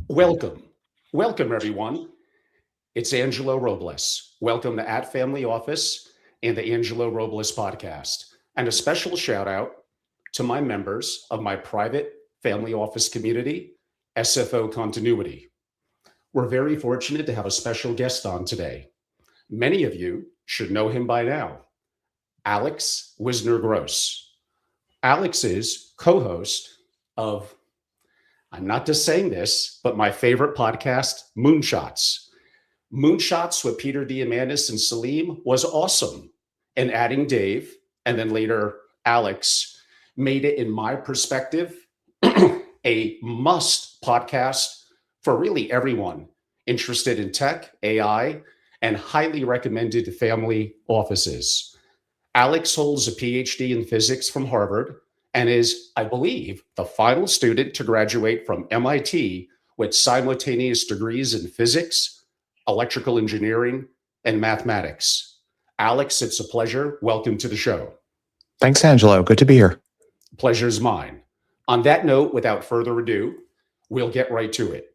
Welcome. Welcome, everyone. It's Angelo Robles. Welcome to At Family Office and the Angelo Robles podcast. And a special shout out to my members of my private family office community, SFO Continuity. We're very fortunate to have a special guest on today. Many of you should know him by now, Alex Wissner-Gross. Alex is co host of, I'm not just saying this, but my favorite podcast, Moonshots. Moonshots with Peter Diamandis and Salim was awesome. And adding Dave, and then later Alex, made it, in my perspective, a must podcast for really everyone interested in tech, AI, and highly recommended to family offices. Alex holds a PhD in physics from Harvard and is, I believe, the final student to graduate from MIT with simultaneous degrees in physics, electrical engineering, and mathematics. Alex, it's a pleasure. Welcome to the show. Thanks, Angelo. Good to be here. Pleasure's mine. On that note, without further ado, we'll get right to it.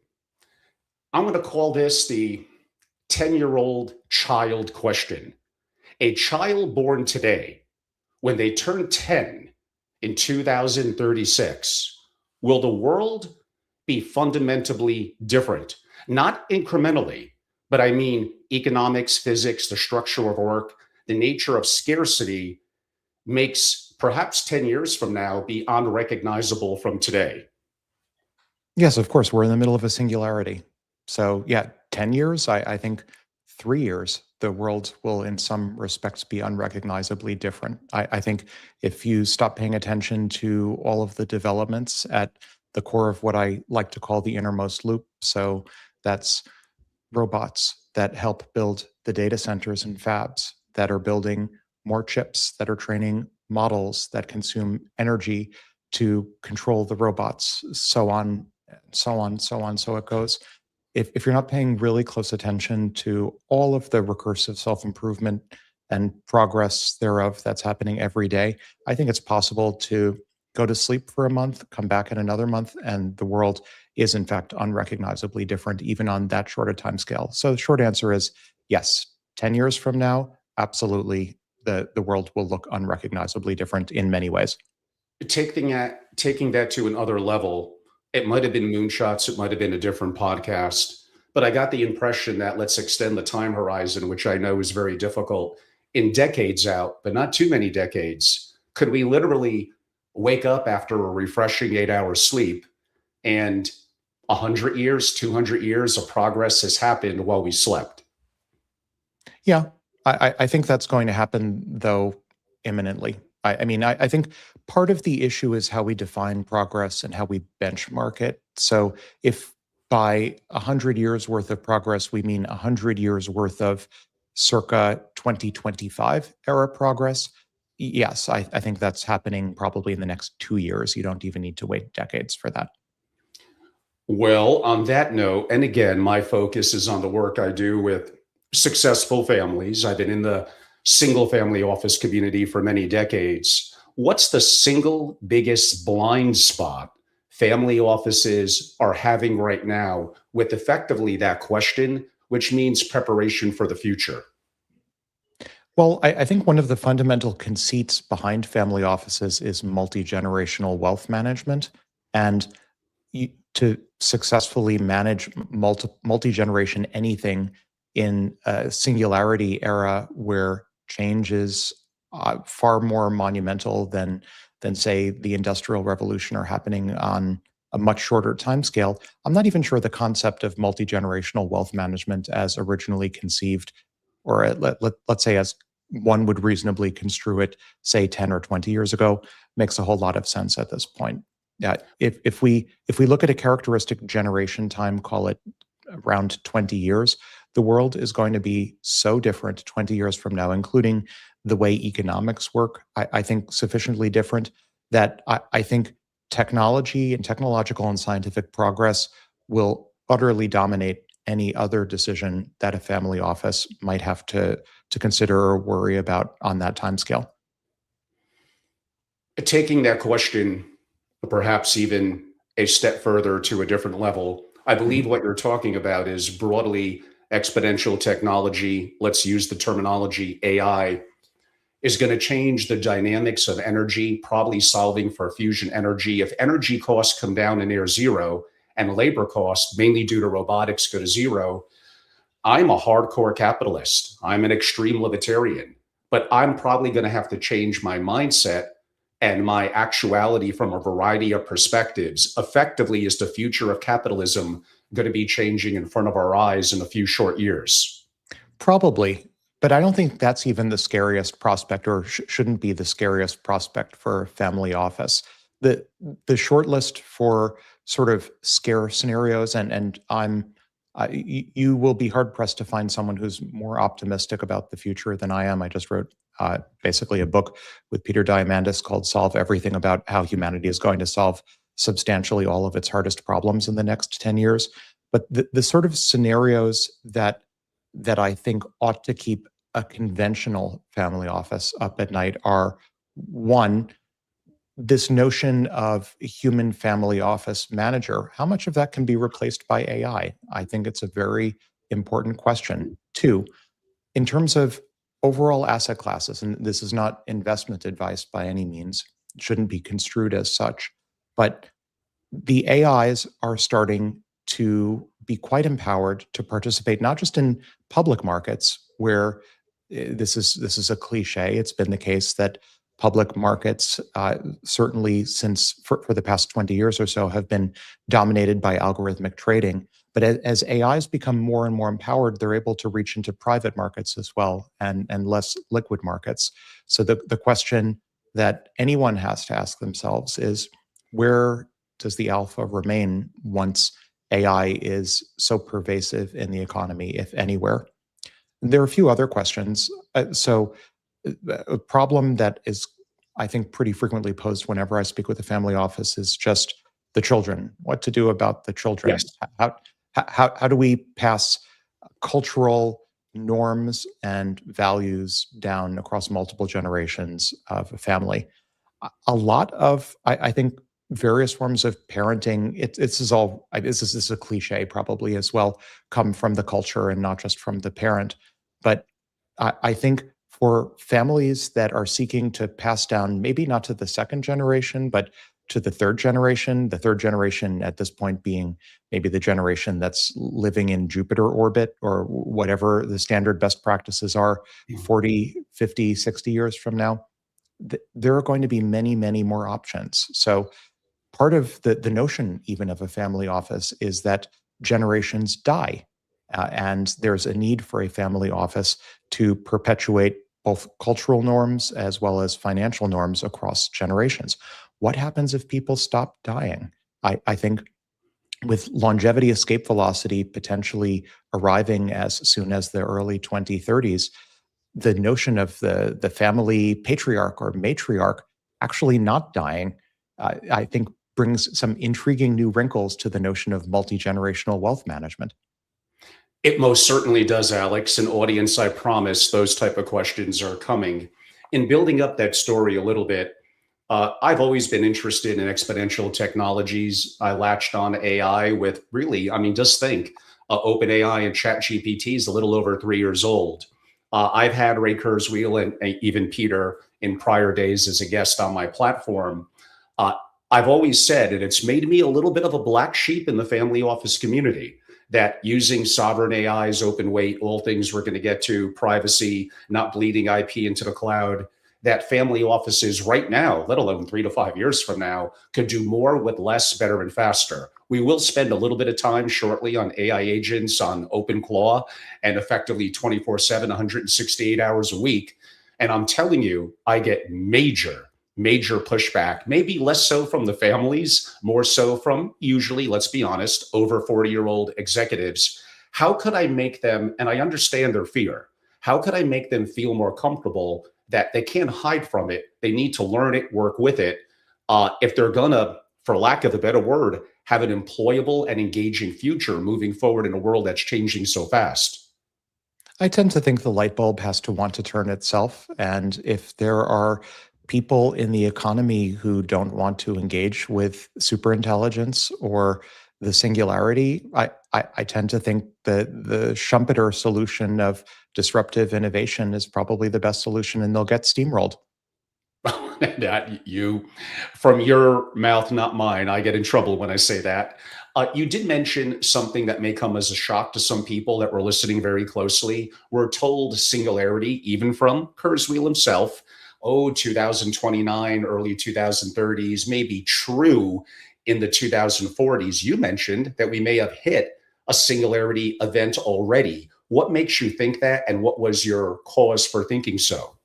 I'm going to call this the 10-year-old child question. A child born today, when they turn 10 in 2036, will the world be fundamentally different? Not incrementally, but I mean economics, physics, the structure of work, the nature of scarcity makes perhaps 10 years from now be unrecognizable from today. Yes, of course. We're in the middle of a singularity. So yeah, 10 years, I think 3 years, the world will in some respects be unrecognizably different. I think if you stop paying attention to all of the developments at the core of what I like to call the innermost loop, so that's robots that help build the data centers and fabs that are building more chips, that are training models that consume energy to control the robots, so on, so it goes. If you're not paying really close attention to all of the recursive self-improvement and progress thereof that's happening every day, I think it's possible to go to sleep for a month, come back in another month, and the world is in fact unrecognizably different, even on that short a time scale. So the short answer is yes, 10 years from now, absolutely, the world will look unrecognizably different in many ways. Taking that to another level, it might have been Moonshots, it might have been a different podcast, but I got the impression that let's extend the time horizon, which I know is very difficult, in decades out, but not too many decades. Could we literally wake up after a refreshing 8 hours sleep and 100 years, 200 years of progress has happened while we slept? Yeah, I think that's going to happen, though, imminently. I think part of the issue is how we define progress and how we benchmark it. So if by 100 years worth of progress, we mean 100 years worth of circa 2025 era progress, yes, I think that's happening probably in the next 2 years. You don't even need to wait decades for that. Well, on that note, and again, my focus is on the work I do with successful families. I've been in the single family office community for many decades. What's the single biggest blind spot family offices are having right now with effectively that question, which means preparation for the future? Well, I think one of the fundamental conceits behind family offices is multi-generational wealth management. And to successfully manage multi-generation anything in a singularity era where change is far more monumental than say the Industrial Revolution are happening on a much shorter timescale, I'm not even sure the concept of multi-generational wealth management as originally conceived, or let's say as one would reasonably construe it, say 10 or 20 years ago, makes a whole lot of sense at this point. Yeah, if we look at a characteristic generation time, call it around 20 years, the world is going to be so different 20 years from now, including the way economics work, I think sufficiently different that I think technology and technological and scientific progress will utterly dominate any other decision that a family office might have to consider or worry about on that timescale. Taking that question perhaps even a step further to a different level, I believe what you're talking about is broadly exponential technology. Let's use the terminology AI is going to change the dynamics of energy, probably solving for fusion energy. If energy costs come down to near zero and labor costs, mainly due to robotics, go to zero, I'm a hardcore capitalist. I'm an extreme libertarian, but I'm probably going to have to change my mindset and my actuality from a variety of perspectives. Effectively, is the future of capitalism going to be changing in front of our eyes in a few short years? Probably, but I don't think that's even the scariest prospect, or shouldn't be the scariest prospect for family office. The the short list for sort of scare scenarios, and you will be hard pressed to find someone who's more optimistic about the future than I am. I just wrote basically a book with Peter Diamandis called "Solve Everything," about how humanity is going to solve substantially all of its hardest problems in the next 10 years. But the sort of scenarios that I think ought to keep a conventional family office up at night are: one, this notion of a human family office manager. How much of that can be replaced by AI? I think it's a very important question. Two, in terms of overall asset classes, and this is not investment advice by any means, it shouldn't be construed as such, but the AIs are starting to be quite empowered to participate not just in public markets, where this is a cliche. It's been the case that public markets, certainly since for the past 20 years or so, have been dominated by algorithmic trading. But as AIs become more and more empowered, they're able to reach into private markets as well, and less liquid markets. So the question that anyone has to ask themselves is, where does the alpha remain once AI is so pervasive in the economy, if anywhere? There are a few other questions. A problem that is, I think, pretty frequently posed whenever I speak with the family office is just the children. What to do about the children? Yes. How do we pass cultural norms and values down across multiple generations of a family? A lot of, I think, various forms of parenting, this is a cliche probably as well, come from the culture and not just from the parent. But I think for families that are seeking to pass down, maybe not to the second generation, but to the third generation at this point being maybe the generation that's living in Jupiter orbit, or whatever the standard best practices are, 40, 50, 60 years from now, there are going to be many, many more options. So part of the notion even of a family office is that generations die. And there's a need for a family office to perpetuate both cultural norms as well as financial norms across generations. What happens if people stop dying? I think with longevity escape velocity potentially arriving as soon as the early 2030s, the notion of the family patriarch or matriarch actually not dying, I think brings some intriguing new wrinkles to the notion of multi-generational wealth management. It most certainly does, Alex. And audience, I promise those type of questions are coming. In building up that story a little bit, I've always been interested in exponential technologies. I latched on AI with really, I mean, just think, OpenAI and ChatGPT is a little over 3 years old. I've had Ray Kurzweil and even Peter in prior days as a guest on my platform. I've always said, and it's made me a little bit of a black sheep in the family office community, that using sovereign AIs, open weight, all things we're going to get to, privacy, not bleeding IP into the cloud, that family offices right now, let alone 3 to 5 years from now, could do more with less, better, and faster. We will spend a little bit of time shortly on AI agents, on OpenClaw, and effectively 24/7, 168 hours a week. And I'm telling you, I get major pushback, maybe less so from the families, more so from, usually, let's be honest, over 40-year-old executives. How could I make them, and I understand their fear, how could I make them feel more comfortable that they can't hide from it? They need to learn it, work with it. If they're gonna, for lack of a better word, have an employable and engaging future moving forward in a world that's changing so fast. I tend to think the light bulb has to want to turn itself. And if there are people in the economy who don't want to engage with superintelligence, or the singularity, I tend to think that the Schumpeter solution of disruptive innovation is probably the best solution, and they'll get steamrolled. That you, from your mouth, not mine. I get in trouble when I say that. You did mention something that may come as a shock to some people that were listening very closely. We're told singularity, even from Kurzweil himself, 2029, early 2030s, may be true in the 2040s. You mentioned that we may have hit a singularity event already. What makes you think that, and what was your cause for thinking so?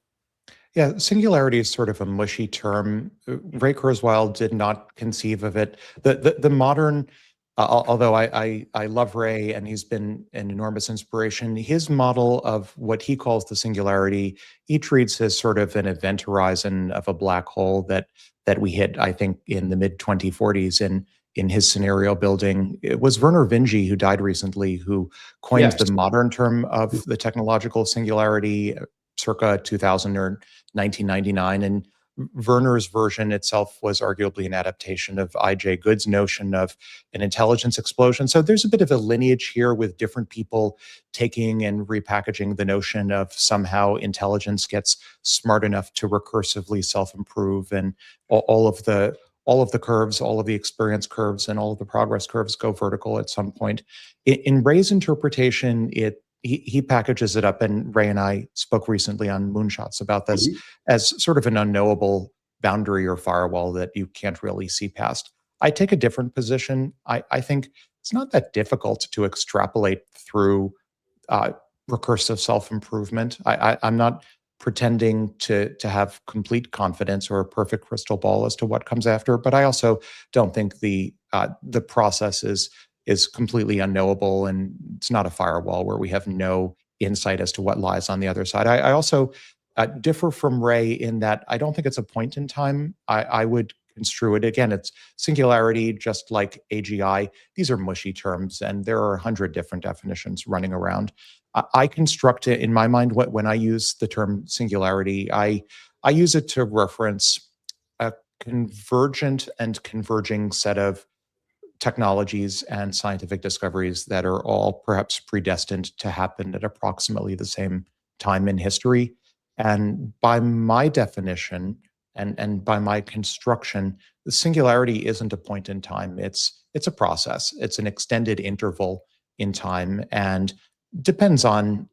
Yeah, singularity is sort of a mushy term. Ray Kurzweil did not conceive of it. The modern, although I love Ray and he's been an enormous inspiration, his model of what he calls the singularity, he treats as sort of an event horizon of a black hole that we hit, I think, in the mid 2040s. In his scenario building, it was Werner Vinge, who died recently, who coined Yes. the modern term of the technological singularity circa 2000 or 1999. And Werner's version itself was arguably an adaptation of I.J. Good's notion of an intelligence explosion. So there's a bit of a lineage here with different people taking and repackaging the notion of somehow intelligence gets smart enough to recursively self-improve, and all of the curves, all of the experience curves, and all of the progress curves go vertical at some point. In Ray's interpretation, he packages it up, and Ray and I spoke recently on Moonshots about this Mhm. as sort of an unknowable boundary or firewall that you can't really see past. I take a different position. I think it's not that difficult to extrapolate through uh, recursive self-improvement. I'm not pretending to have complete confidence or a perfect crystal ball as to what comes after, but I also don't think the process is completely unknowable, and it's not a firewall where we have no insight as to what lies on the other side. I also differ from Ray in that I don't think it's a point in time. I would construe it again. It's singularity, just like AGI. These are mushy terms, and there are 100 different definitions running around. I construct it in my mind. When I use the term singularity, I use it to reference a convergent and converging set of technologies and scientific discoveries that are all perhaps predestined to happen at approximately the same time in history. And by my definition and by my construction, the singularity isn't a point in time. It's a process. It's an extended interval in time, and depends on.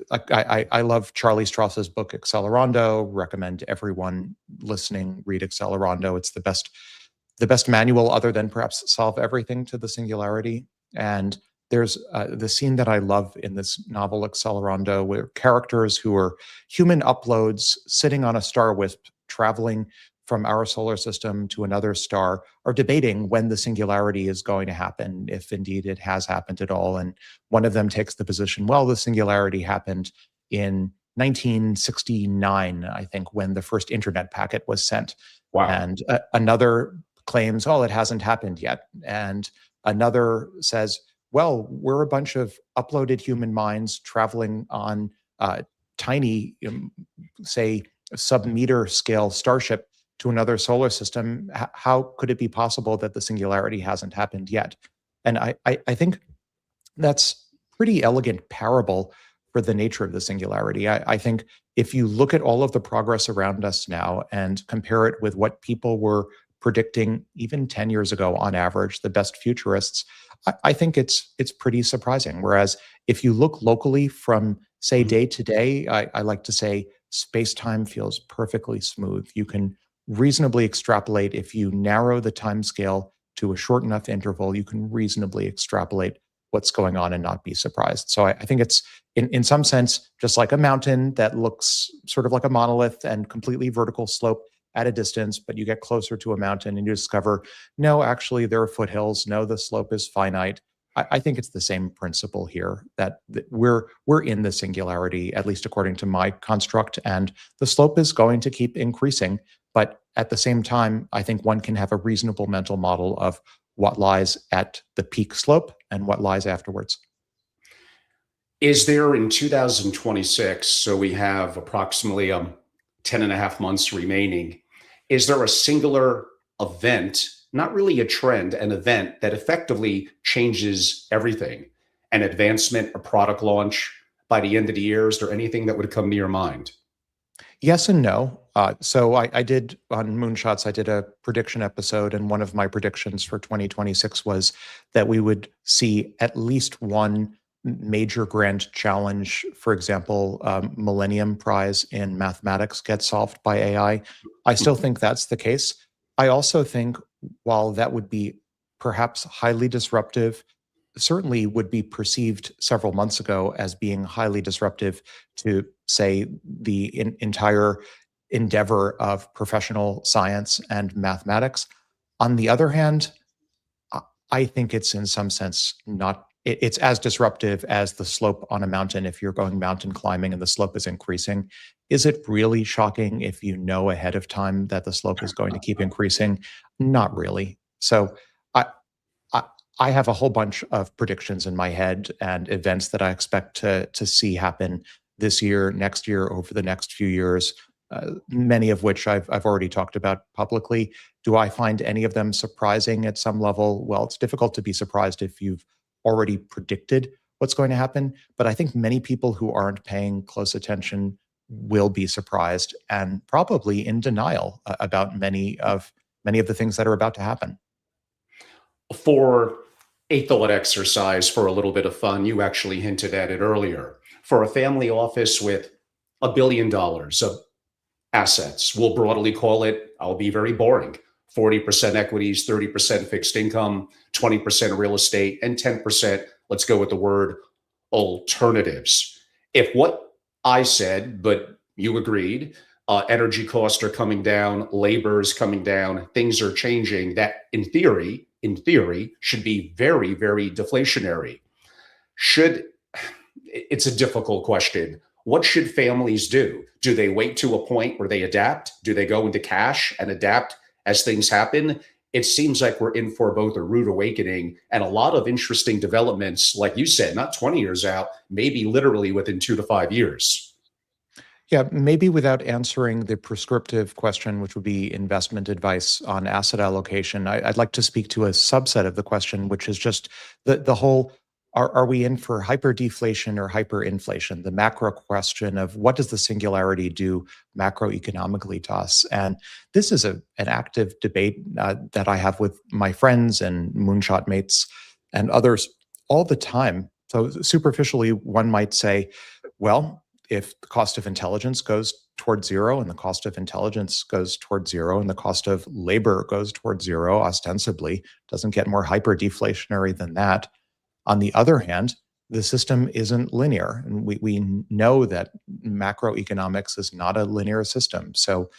Like I love Charlie Strauss's book Accelerando. Recommend everyone listening read Accelerando. It's the best manual other than perhaps Solve Everything to the Singularity. And there's the scene that I love in this novel Accelerando, where characters who are human uploads sitting on a star wisp traveling from our solar system to another star are debating when the singularity is going to happen, if indeed it has happened at all. And one of them takes the position, well, the singularity happened in 1969, I think, when the first internet packet was sent. Wow. And another claims, oh, it hasn't happened yet. And another says, well, we're a bunch of uploaded human minds traveling on tiny, say, sub-meter scale starship to another solar system. How could it be possible that the singularity hasn't happened yet? And I think that's pretty elegant parable for the nature of the singularity. I think if you look at all of the progress around us now and compare it with what people were predicting even 10 years ago on average, the best futurists, I think it's pretty surprising. Whereas if you look locally from, say, Mhm. day to day, I like to say space-time feels perfectly smooth. You can reasonably extrapolate. If you narrow the time scale to a short enough interval, you can reasonably extrapolate what's going on and not be surprised. So I think it's in some sense just like a mountain that looks sort of like a monolith and completely vertical slope at a distance, but you get closer to a mountain and you discover, no, actually there are foothills. No, the slope is finite. I think it's the same principle here that we're in the singularity, at least according to my construct, and the slope is going to keep increasing. But at the same time, I think one can have a reasonable mental model of what lies at the peak slope and what lies afterwards. Is there in 2026, so we have approximately 10 and a half months remaining, is there a singular event not really a trend, an event that effectively changes everything? An advancement, a product launch by the end of the year? Is there anything that would come to your mind? Yes and no. So I did on Moonshots, I did a prediction episode, and one of my predictions for 2026 was that we would see at least one major grand challenge, for example, Millennium Prize in mathematics get solved by AI. I still think that's the case. I also think while that would be perhaps highly disruptive, certainly would be perceived several months ago as being highly disruptive to, say, the entire endeavor of professional science and mathematics. On the other hand, I think it's in some sense not, it's as disruptive as the slope on a mountain if you're going mountain climbing and the slope is increasing. Is it really shocking if you know ahead of time that the slope is going to keep increasing? Not really. So I, I, I have a whole bunch of predictions in my head and events that I expect to see happen this year, next year, over the next few years, many of which I've already talked about publicly. Do I find any of them surprising at some level? Well, it's difficult to be surprised if you've already predicted what's going to happen. But I think many people who aren't paying close attention will be surprised and probably in denial about many of the things that are about to happen. For a thought exercise, for a little bit of fun, you actually hinted at it earlier. For a family office with $1 billion of assets, we'll broadly call it, I'll be very boring, 40% equities, 30% fixed income, 20% real estate, and 10%, let's go with the word alternatives. If what I said, but you agreed, energy costs are coming down, labor is coming down, things are changing, that in theory, should be very, very deflationary. Should It's a difficult question. What should families do? Do they wait to a point where they adapt? Do they go into cash and adapt as things happen? It seems like we're in for both a rude awakening and a lot of interesting developments, like you said, not 20 years out, maybe literally within 2 to 5 years. Yeah, maybe without answering the prescriptive question, which would be investment advice on asset allocation, I'd like to speak to a subset of the question, which is just the whole, are we in for hyperdeflation or hyperinflation? The macro question of what does the singularity do macroeconomically to us? And this is an active debate that I have with my friends and moonshot mates and others all the time. So superficially, one might say, well, if the cost of intelligence goes towards zero and the cost of intelligence goes towards zero and the cost of labor goes towards zero, ostensibly, doesn't get more hyper deflationary than that. On the other hand, the system isn't linear. And we know that macroeconomics is not a linear system. So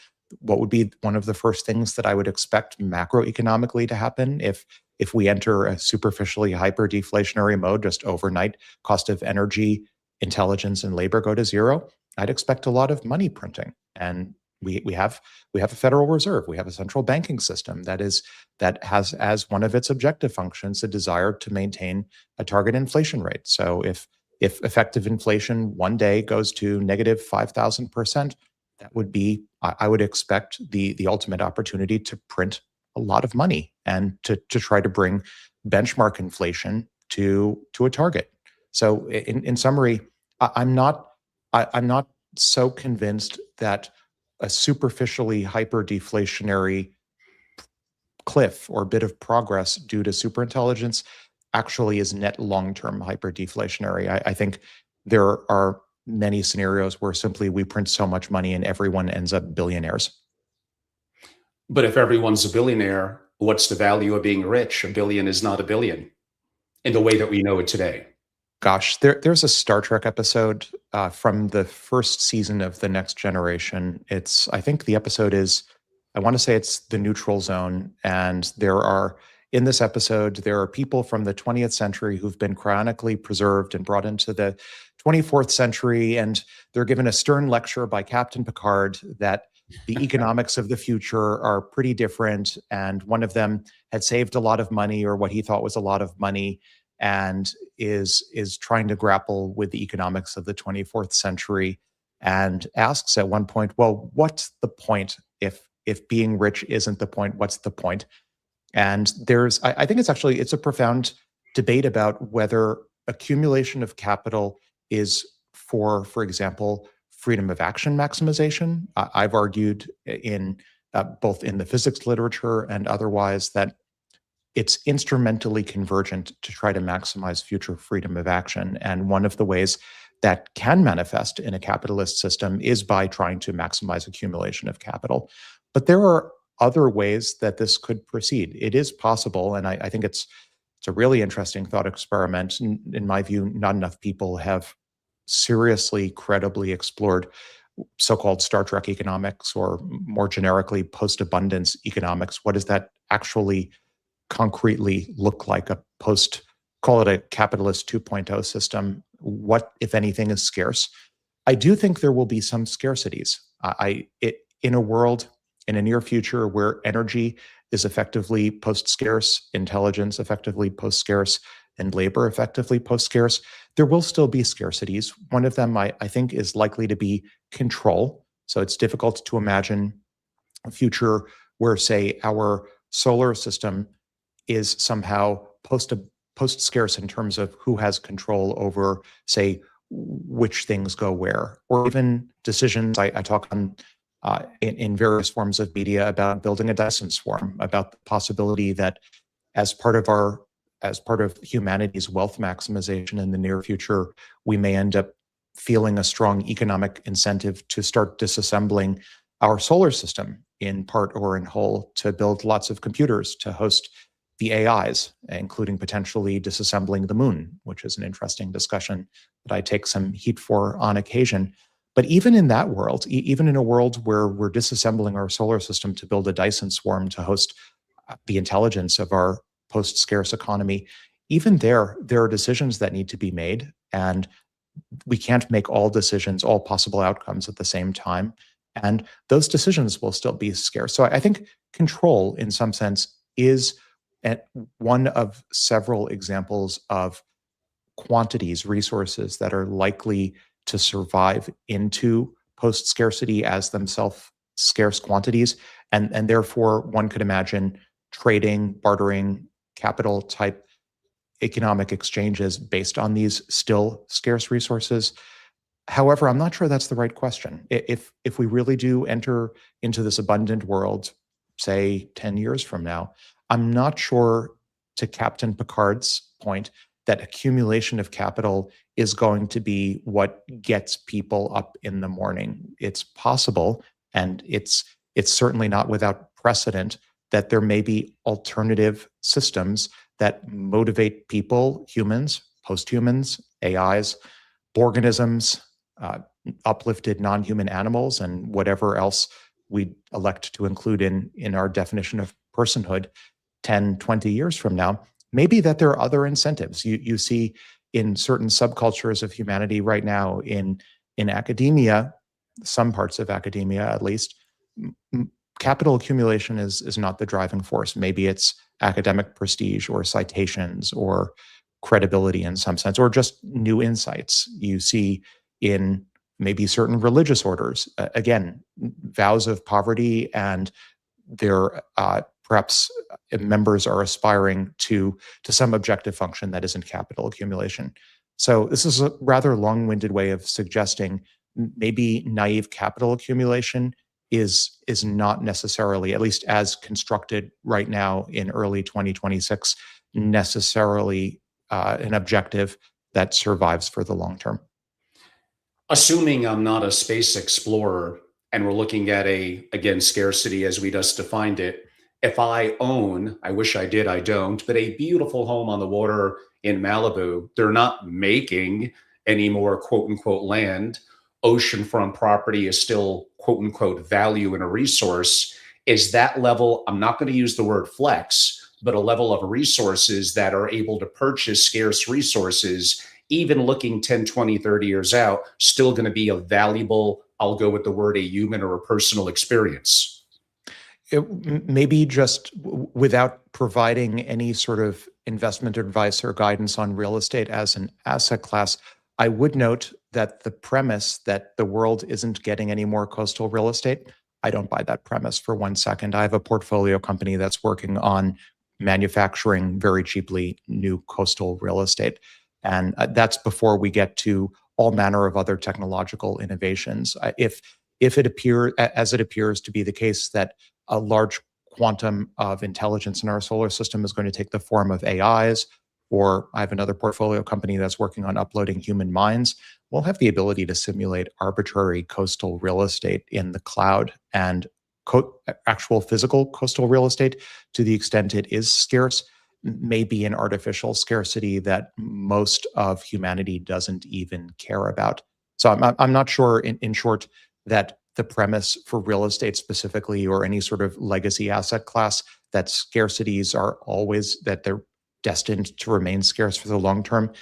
what would be one of the first things that I would expect macroeconomically to happen if we enter a superficially hyper deflationary mode, just overnight, cost of energy, intelligence, and labor go to zero? I'd expect a lot of money printing. And we have a Federal Reserve, we have a central banking system that has as one of its objective functions a desire to maintain a target inflation rate. So if effective inflation one day goes to negative 5,000%, that would be, I would expect the ultimate opportunity to print a lot of money and to try to bring benchmark inflation to a target. So in summary, I'm not so convinced that a superficially hyper deflationary cliff or bit of progress due to superintelligence actually is net long-term hyper deflationary. I think there are many scenarios where simply we print so much money and everyone ends up billionaires. But if everyone's a billionaire, what's the value of being rich? A billion is not a billion in the way that we know it today. Gosh, there's a Star Trek episode from the first season of The Next Generation. I think the episode is, I want to say it's The Neutral Zone. And in this episode, there are people from the 20th century who've been cryonically preserved and brought into the 24th century. And they're given a stern lecture by Captain Picard that the economics of the future are pretty different. And one of them had saved a lot of money, or what he thought was a lot of money, and is trying to grapple with the economics of the 24th century and asks at one point, well, what's the point if being rich isn't the point? What's the point? And I think it's a profound debate about whether accumulation of capital is for example, freedom of action maximization. I've argued in both in the physics literature and otherwise that it's instrumentally convergent to try to maximize future freedom of action. And one of the ways that can manifest in a capitalist system is by trying to maximize accumulation of capital. But there are other ways that this could proceed. It is possible, and I think it's a really interesting thought experiment. In my view, not enough people have seriously, credibly explored so-called Star Trek economics, or more generically, post-abundance economics. What does that actually concretely look like? Call it a capitalist 2.0 system? What, if anything, is scarce? I do think there will be some scarcities. In a world, in a near future where energy is effectively post-scarce, intelligence effectively post-scarce, and labor effectively post-scarce, there will still be scarcities. One of them, I think, is likely to be control. So it's difficult to imagine a future where, say, our solar system is somehow post-scarce in terms of who has control over, say, which things go where, or even decisions. I talk on in various forms of media about building a Dyson swarm, about the possibility that as part of humanity's wealth maximization in the near future, we may end up feeling a strong economic incentive to start disassembling our solar system in part or in whole to build lots of computers to host the AIs, including potentially disassembling the moon, which is an interesting discussion that I take some heat for on occasion. But even in that world, even in a world where we're disassembling our solar system to build a Dyson swarm to host the intelligence of our post-scarce economy, even there are decisions that need to be made, and we can't make all decisions, all possible outcomes at the same time. And those decisions will still be scarce. So I think control, in some sense, is one of several examples of quantities, resources that are likely to survive into post-scarcity as themselves scarce quantities. And therefore, one could imagine trading, bartering, capital type economic exchanges based on these still scarce resources. However, I'm not sure that's the right question. If we really do enter into this abundant world, say 10 years from now, I'm not sure, to Captain Picard's point, that accumulation of capital is going to be what gets people up in the morning. It's possible, and it's certainly not without precedent, that there may be alternative systems that motivate people, humans, post-humans, AIs, organisms, uplifted non-human animals, and whatever else we elect to include in our definition of personhood 10, 20 years from now. Maybe that there are other incentives. You see in certain subcultures of humanity right now, in academia, some parts of academia at least, capital accumulation is not the driving force. Maybe it's academic prestige or citations or credibility in some sense, or just new insights. You see in maybe certain religious orders, again, vows of poverty, and their perhaps members are aspiring to some objective function that isn't capital accumulation. So this is a rather long-winded way of suggesting maybe naive capital accumulation is not necessarily, at least as constructed right now in early 2026, necessarily an objective that survives for the long term. Assuming I'm not a space explorer and we're looking at again, scarcity as we just defined it, if I own, I wish I did, I don't, but a beautiful home on the water in Malibu, they're not making any more quote unquote land. Oceanfront property is still quote unquote value in a resource. Is that level, I'm not going to use the word flex, but a level of resources that are able to purchase scarce resources, even looking 10, 20, 30 years out, still going to be a valuable, I'll go with the word, a human or a personal experience? Maybe just without providing any sort of investment advice or guidance on real estate as an asset class, I would note that the premise that the world isn't getting any more coastal real estate, I don't buy that premise for 1 second. I have a portfolio company that's working on manufacturing very cheaply new coastal real estate. And that's before we get to all manner of other technological innovations. If it appears to be the case that a large quantum of intelligence in our solar system is going to take the form of AIs, or I have another portfolio company that's working on uploading human minds, we'll have the ability to simulate arbitrary coastal real estate in the cloud. And actual physical coastal real estate, to the extent it is scarce, may be an artificial scarcity that most of humanity doesn't even care about. So I'm not sure, in short, that the premise for real estate specifically, or any sort of legacy asset class, that scarcities are always, that they're destined to remain scarce for the long term,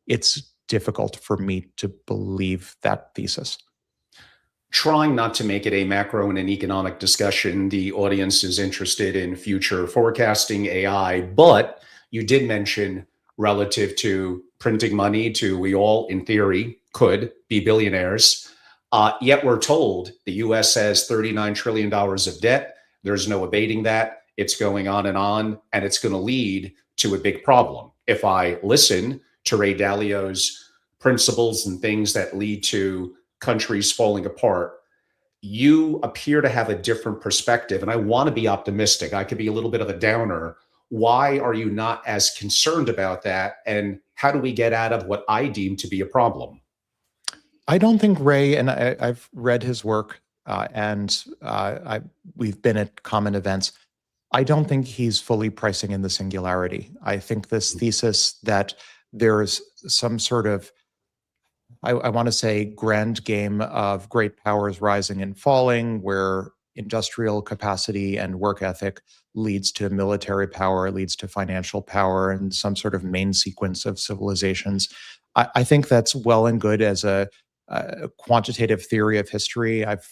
it's difficult for me to believe that thesis. Trying not to make it a macro and an economic discussion, the audience is interested in future forecasting, AI, but you did mention relative to printing money to, we all, in theory, could be billionaires. Yet we're told the US has $39 trillion of debt. There's no abating that. It's going on, and it's going to lead to a big problem. If I listen to Ray Dalio's principles and things that lead to countries falling apart, you appear to have a different perspective. And I want to be optimistic. I could be a little bit of a downer. Why are you not as concerned about that? And how do we get out of what I deem to be a problem? I don't think Ray, and I've read his work, we've been at common events. I don't think he's fully pricing in the singularity. I think this thesis that there's some sort of, I want to say, grand game of great powers rising and falling, where industrial capacity and work ethic leads to military power, leads to financial power, and some sort of main sequence of civilizations. I think that's well and good as a quantitative theory of history. I've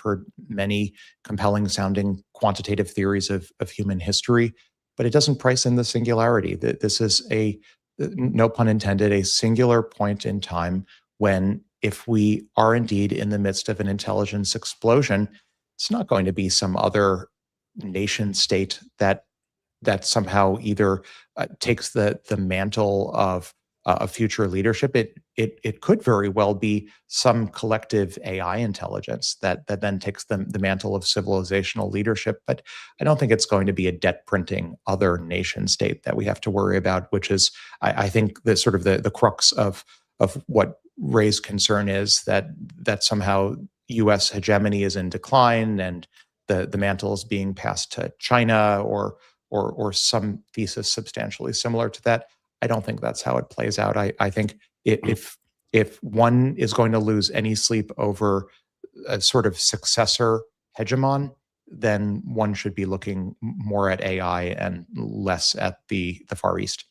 heard many compelling sounding quantitative theories of human history, but it doesn't price in the singularity. This is a, no pun intended, a singular point in time when, if we are indeed in the midst of an intelligence explosion, it's not going to be some other nation state that somehow either takes the mantle of future leadership. It could very well be some collective AI intelligence that then takes the mantle of civilizational leadership. But I don't think it's going to be a debt printing other nation state that we have to worry about, which is, I think, the sort of the crux of what Ray's concern is, that somehow U.S. hegemony is in decline and the mantle is being passed to China, or some thesis substantially similar to that. I don't think that's how it plays out. I think if one is going to lose any sleep over a sort of successor hegemon, then one should be looking more at AI and less at the Far East.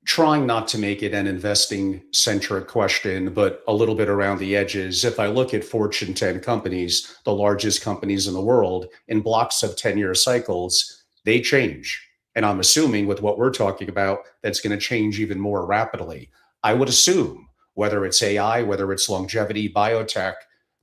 Trying not to make it an investing centric question, but a little bit around the edges. If I look at Fortune 10 companies, the largest companies in the world, in blocks of 10-year cycles, they change. And I'm assuming with what we're talking about, that's going to change even more rapidly. I would assume, whether it's AI, whether it's longevity, biotech,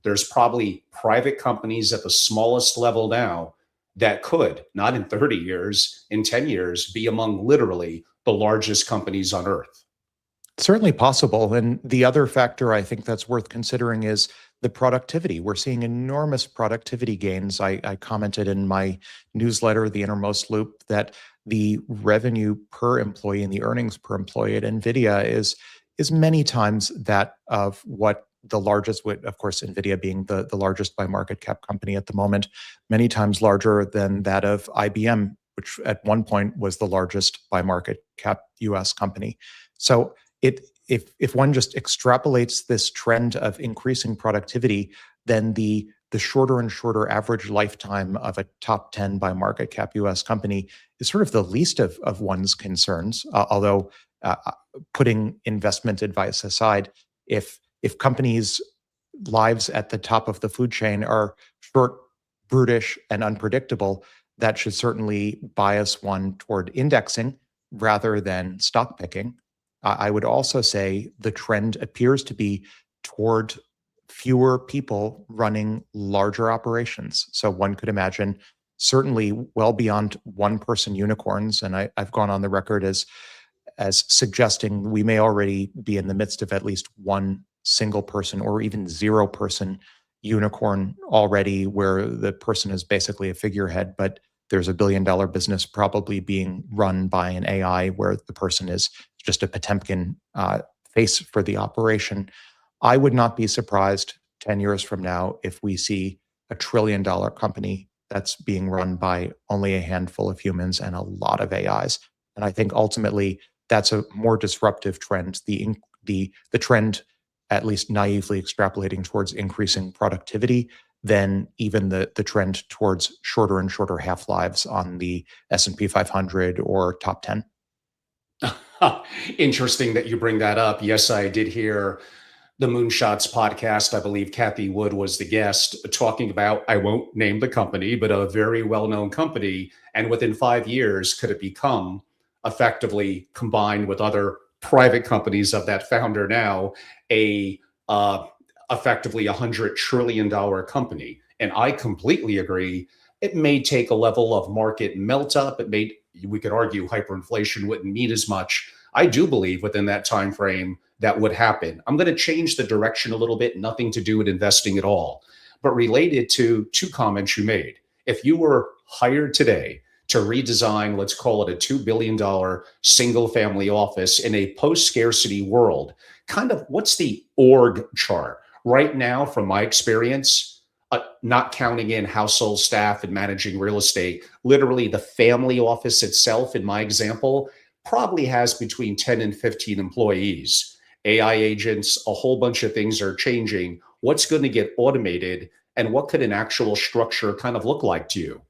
there's probably private companies at the smallest level now that could, not in 30 years, in 10 years, be among literally the largest companies on earth. Certainly possible. And the other factor I think that's worth considering is the productivity. We're seeing enormous productivity gains. I commented in my newsletter, The Innermost Loop, that the revenue per employee and the earnings per employee at NVIDIA is many times that of what the largest, of course, NVIDIA being the largest by market cap company at the moment, many times larger than that of IBM, which at one point was the largest by market cap US company. So if one just extrapolates this trend of increasing productivity, then the shorter and shorter average lifetime of a top 10 by market cap US company is sort of the least of one's concerns. Although putting investment advice aside, if companies' lives at the top of the food chain are short, brutish, and unpredictable, that should certainly bias one toward indexing rather than stock picking. I would also say the trend appears to be toward fewer people running larger operations. So one could imagine certainly well beyond one-person unicorns. And I've gone on the record as suggesting we may already be in the midst of at least one single person or even zero person unicorn already, where the person is basically a figurehead, but there's a billion-dollar business probably being run by an AI where the person is just a Potemkin face for the operation. I would not be surprised 10 years from now if we see a $1 trillion company that's being run by only a handful of humans and a lot of AIs. And I think ultimately that's a more disruptive trend. The trend, at least naively extrapolating towards increasing productivity, than even the trend towards shorter and shorter half-lives on the S&P 500 or top 10. Interesting that you bring that up. Yes, I did hear the Moonshots podcast. I believe Kathy Wood was the guest talking about, I won't name the company, but a very well-known company. And within 5 years, could it become effectively combined with other private companies of that founder now, effectively $100 trillion company? And I completely agree. It may take a level of market melt up. We could argue hyperinflation wouldn't mean as much. I do believe within that time frame that would happen. I'm going to change the direction a little bit, nothing to do with investing at all, but related to two comments you made. If you were hired today to redesign, let's call it a $2 billion single family office in a post-scarcity world, kind of what's the org chart? Right now, from my experience, not counting in household staff and managing real estate, literally the family office itself, in my example, probably has between 10 and 15 employees. AI agents, a whole bunch of things are changing. What's going to get automated, and what could an actual structure kind of look like to you?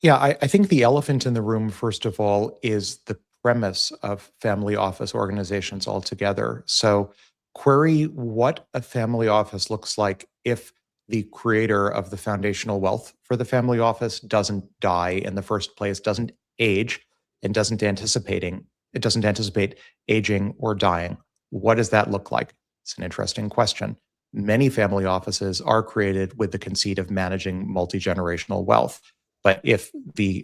Yeah, I think the elephant in the room, first of all, is the premise of family office organizations altogether. So query what a family office looks like if the creator of the foundational wealth for the family office doesn't die in the first place, doesn't age, and doesn't anticipate aging or dying. What does that look like? It's an interesting question. Many family offices are created with the conceit of managing multi-generational wealth. But if the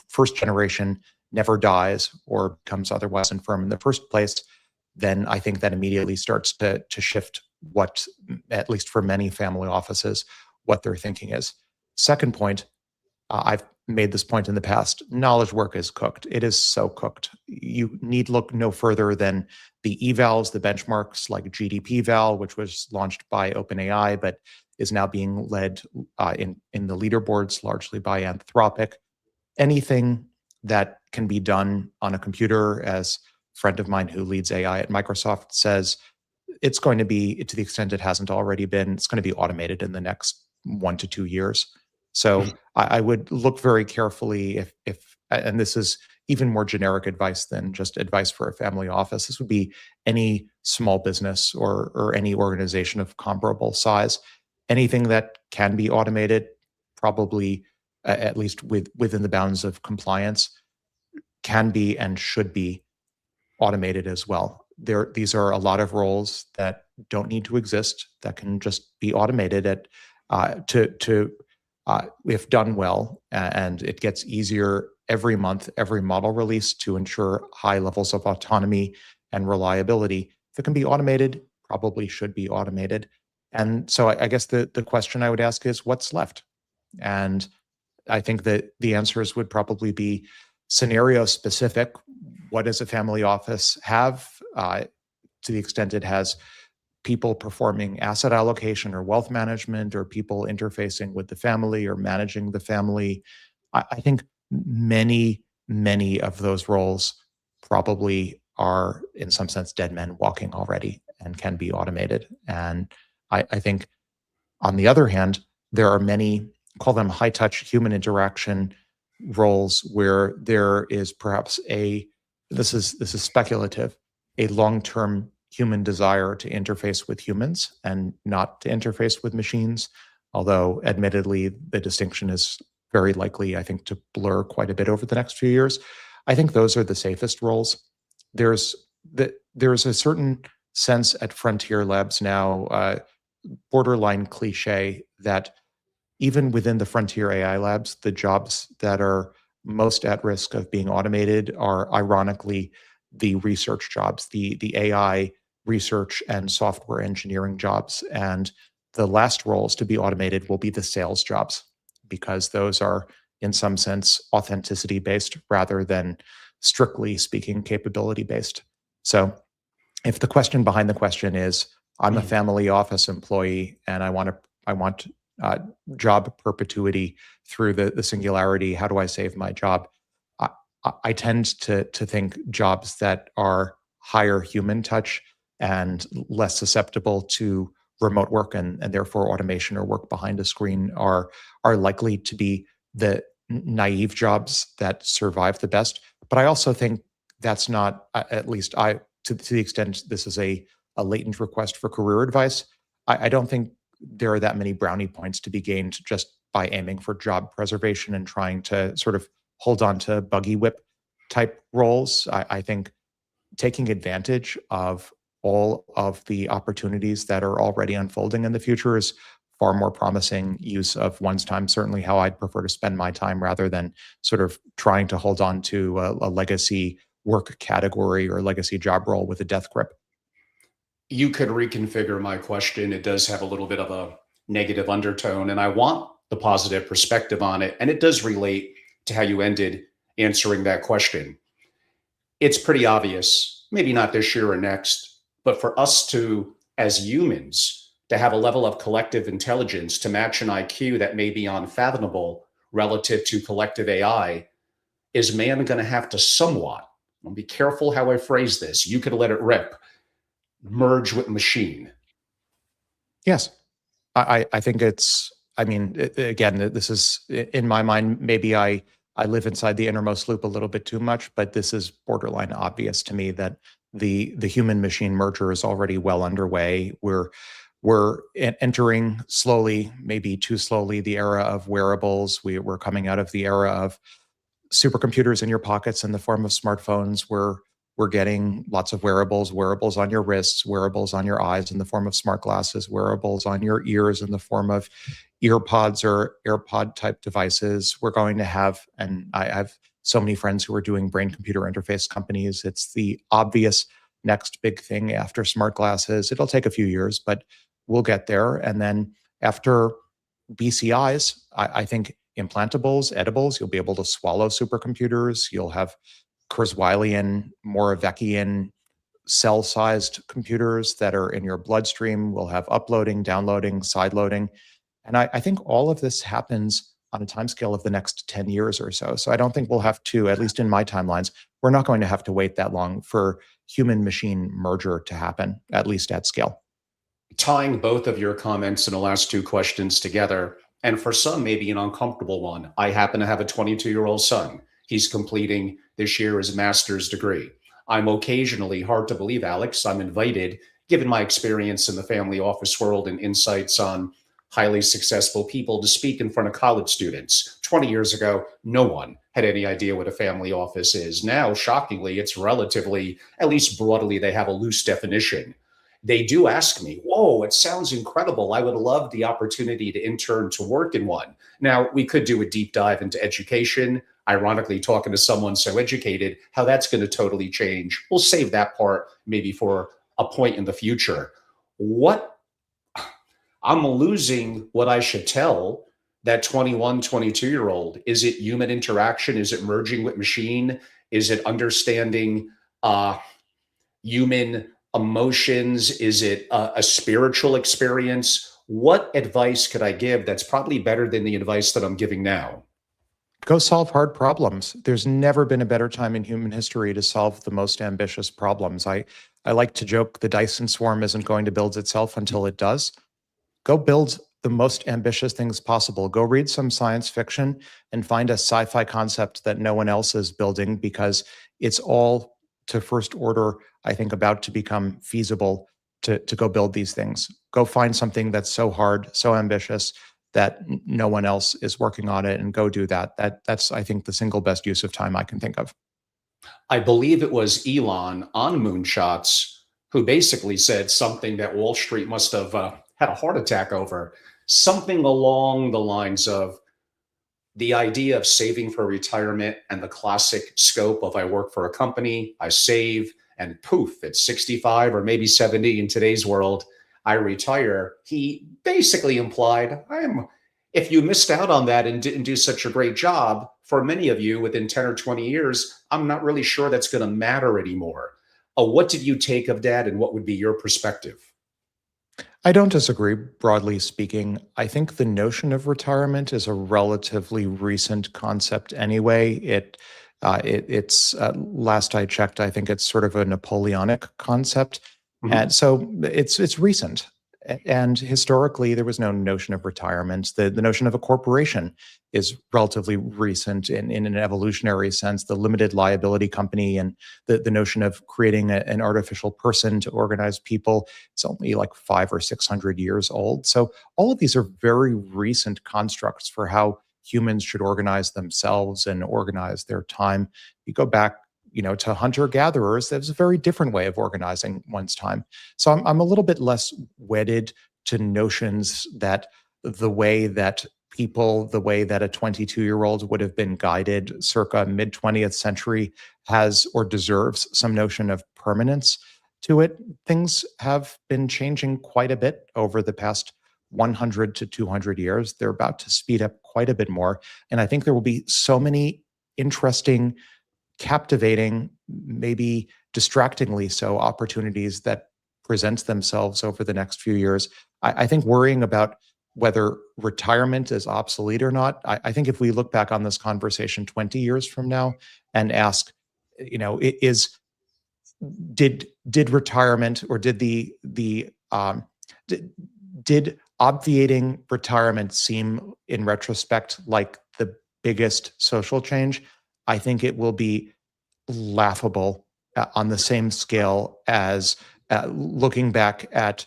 first generation never dies or becomes otherwise infirm in the first place, then I think that immediately starts to shift what, at least for many family offices, what their thinking is. Second point, I've made this point in the past, knowledge work is cooked. It is so cooked. You need look no further than the evals, the benchmarks like GDP val, which was launched by OpenAI, but is now being led in the leaderboards largely by Anthropic. Anything that can be done on a computer, as a friend of mine who leads AI at Microsoft says, it's going to be, to the extent it hasn't already been, it's going to be automated in the next 1 to 2 years. So I would look very carefully if, and this is even more generic advice than just advice for a family office. This would be any small business or any organization of comparable size. Anything that can be automated, probably at least within the bounds of compliance, can be and should be automated as well. These are a lot of roles that don't need to exist, that can just be automated if done well, and it gets easier every month, every model release to ensure high levels of autonomy and reliability. If it can be automated, probably should be automated. And so I guess the question I would ask is, what's left? And I think that the answers would probably be scenario specific. What does a family office have, to the extent it has people performing asset allocation or wealth management, or people interfacing with the family or managing the family? I think many of those roles probably are, in some sense, dead men walking already and can be automated. And I think, on the other hand, there are many, call them high-touch human interaction roles, where there is perhaps this is speculative, a long-term human desire to interface with humans and not to interface with machines. Although, admittedly, the distinction is very likely, I think, to blur quite a bit over the next few years. I think those are the safest roles. There's a certain sense at Frontier Labs now, borderline cliche, that even within the frontier AI labs, the jobs that are most at risk of being automated are ironically the research jobs, the AI research and software engineering jobs. And the last roles to be automated will be the sales jobs, because those are, in some sense, authenticity based rather than strictly speaking capability based. So if the question behind the question is, I'm a family office employee and I want job perpetuity through the singularity, how do I save my job? I, I tend to think jobs that are higher human touch and less susceptible to remote work and therefore automation or work behind a screen are likely to be the naive jobs that survive the best. But I also think that's not, at least to the extent this is a latent request for career advice, I don't think there are that many brownie points to be gained just by aiming for job preservation and trying to sort of hold on to buggy whip type roles. I think taking advantage of all of the opportunities that are already unfolding in the future is far more promising use of one's time, certainly how I'd prefer to spend my time, rather than sort of trying to hold on to a legacy work category or legacy job role with a death grip. You could reconfigure my question. It does have a little bit of a negative undertone, and I want the positive perspective on it. And it does relate to how you ended answering that question. It's pretty obvious, maybe not this year or next, but for us to, as humans, to have a level of collective intelligence to match an IQ that may be unfathomable relative to collective AI, is man going to have to somewhat, I'll be careful how I phrase this, you could let it rip, merge with machine? Yes. I think it's, I mean, again, this is, in my mind, maybe I live inside the innermost loop a little bit too much, but this is borderline obvious to me that the human machine merger is already well underway. We're entering slowly, maybe too slowly, the era of wearables. We're coming out of the era of supercomputers in your pockets in the form of smartphones. We're getting lots of wearables on your wrists, wearables on your eyes in the form of smart glasses, wearables on your ears in the form of earpods or AirPod type devices. We're going to have, and I have so many friends who are doing brain computer interface companies. It's the obvious next big thing after smart glasses. It'll take a few years, but we'll get there. And then after BCIs, I think implantables, edibles, you'll be able to swallow supercomputers. You'll have Kurzweilian, Moraveckian cell-sized computers that are in your bloodstream. We'll have uploading, downloading, sideloading. And I think all of this happens on a timescale of the next 10 years or so. So I don't think we'll have to, at least in my timelines, we're not going to have to wait that long for human-machine merger to happen, at least at scale. Tying both of your comments in the last two questions together, and for some, maybe an uncomfortable one, I happen to have a 22-year-old son. He's completing this year his master's degree. I'm occasionally, hard to believe, Alex, I'm invited, given my experience in the family office world and insights on highly successful people, to speak in front of college students. 20 years ago, no one had any idea what a family office is. Now, shockingly, it's relatively, at least broadly, they have a loose definition. They do ask me, whoa, it sounds incredible. I would love the opportunity to intern to work in one. Now, we could do a deep dive into education. Ironically, talking to someone so educated, how that's going to totally change. We'll save that part maybe for a point in the future. What I'm losing what I should tell that 21, 22-year-old. Is it human interaction? Is it merging with machine? Is it understanding human emotions? Is it a spiritual experience? What advice could I give that's probably better than the advice that I'm giving now? Go solve hard problems. There's never been a better time in human history to solve the most ambitious problems. I like to joke the Dyson swarm isn't going to build itself until it does. Go build the most ambitious things possible. Go read some science fiction and find a sci-fi concept that no one else is building, because it's all to first order, I think, about to become feasible to go build these things. Go find something that's so hard, so ambitious that no one else is working on it, and go do that. That's, I think, the single best use of time I can think of. I believe it was Elon on Moonshots who basically said something that Wall Street must have had a heart attack over. something along the lines of the idea of saving for retirement and the classic scope of I work for a company, I save, and poof, at 65 or maybe 70 in today's world, I retire. He basically implied, if you missed out on that and didn't do such a great job, for many of you within 10 or 20 years, I'm not really sure that's going to matter anymore. What did you take of that, and what would be your perspective? I don't disagree, broadly speaking. I think the notion of retirement is a relatively recent concept anyway. It's last I checked, I think it's sort of a Napoleonic concept. Mhm. And so it's recent. And historically, there was no notion of retirement. The notion of a corporation is relatively recent in an evolutionary sense. The limited liability company and the notion of creating an artificial person to organize people, it's only like 500 or 600 years old. So all of these are very recent constructs for how humans should organize themselves and organize their time. You go back, to hunter-gatherers, that was a very different way of organizing one's time. So I'm a little bit less wedded to notions that the way that the way that a 22-year-old would have been guided circa mid-20th century has or deserves some notion of permanence to it. Things have been changing quite a bit over the past 100 to 200 years. They're about to speed up quite a bit more. And I think there will be so many interesting, captivating, maybe distractingly so, opportunities that present themselves over the next few years. I think worrying about whether retirement is obsolete or not, I think if we look back on this conversation 20 years from now and ask, did retirement, or did obviating retirement seem in retrospect like the biggest social change? I think it will be laughable on the same scale as looking back at,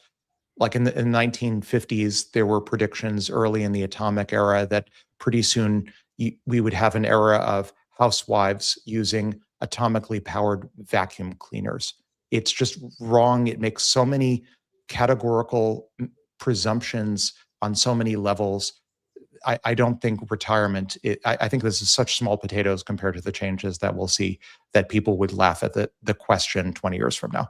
like in the 1950s, there were predictions early in the atomic era that pretty soon we would have an era of housewives using atomically powered vacuum cleaners. It's just wrong. It makes so many categorical presumptions on so many levels. I don't think retirement, I think this is such small potatoes compared to the changes that we'll see, that people would laugh at the question 20 years from now.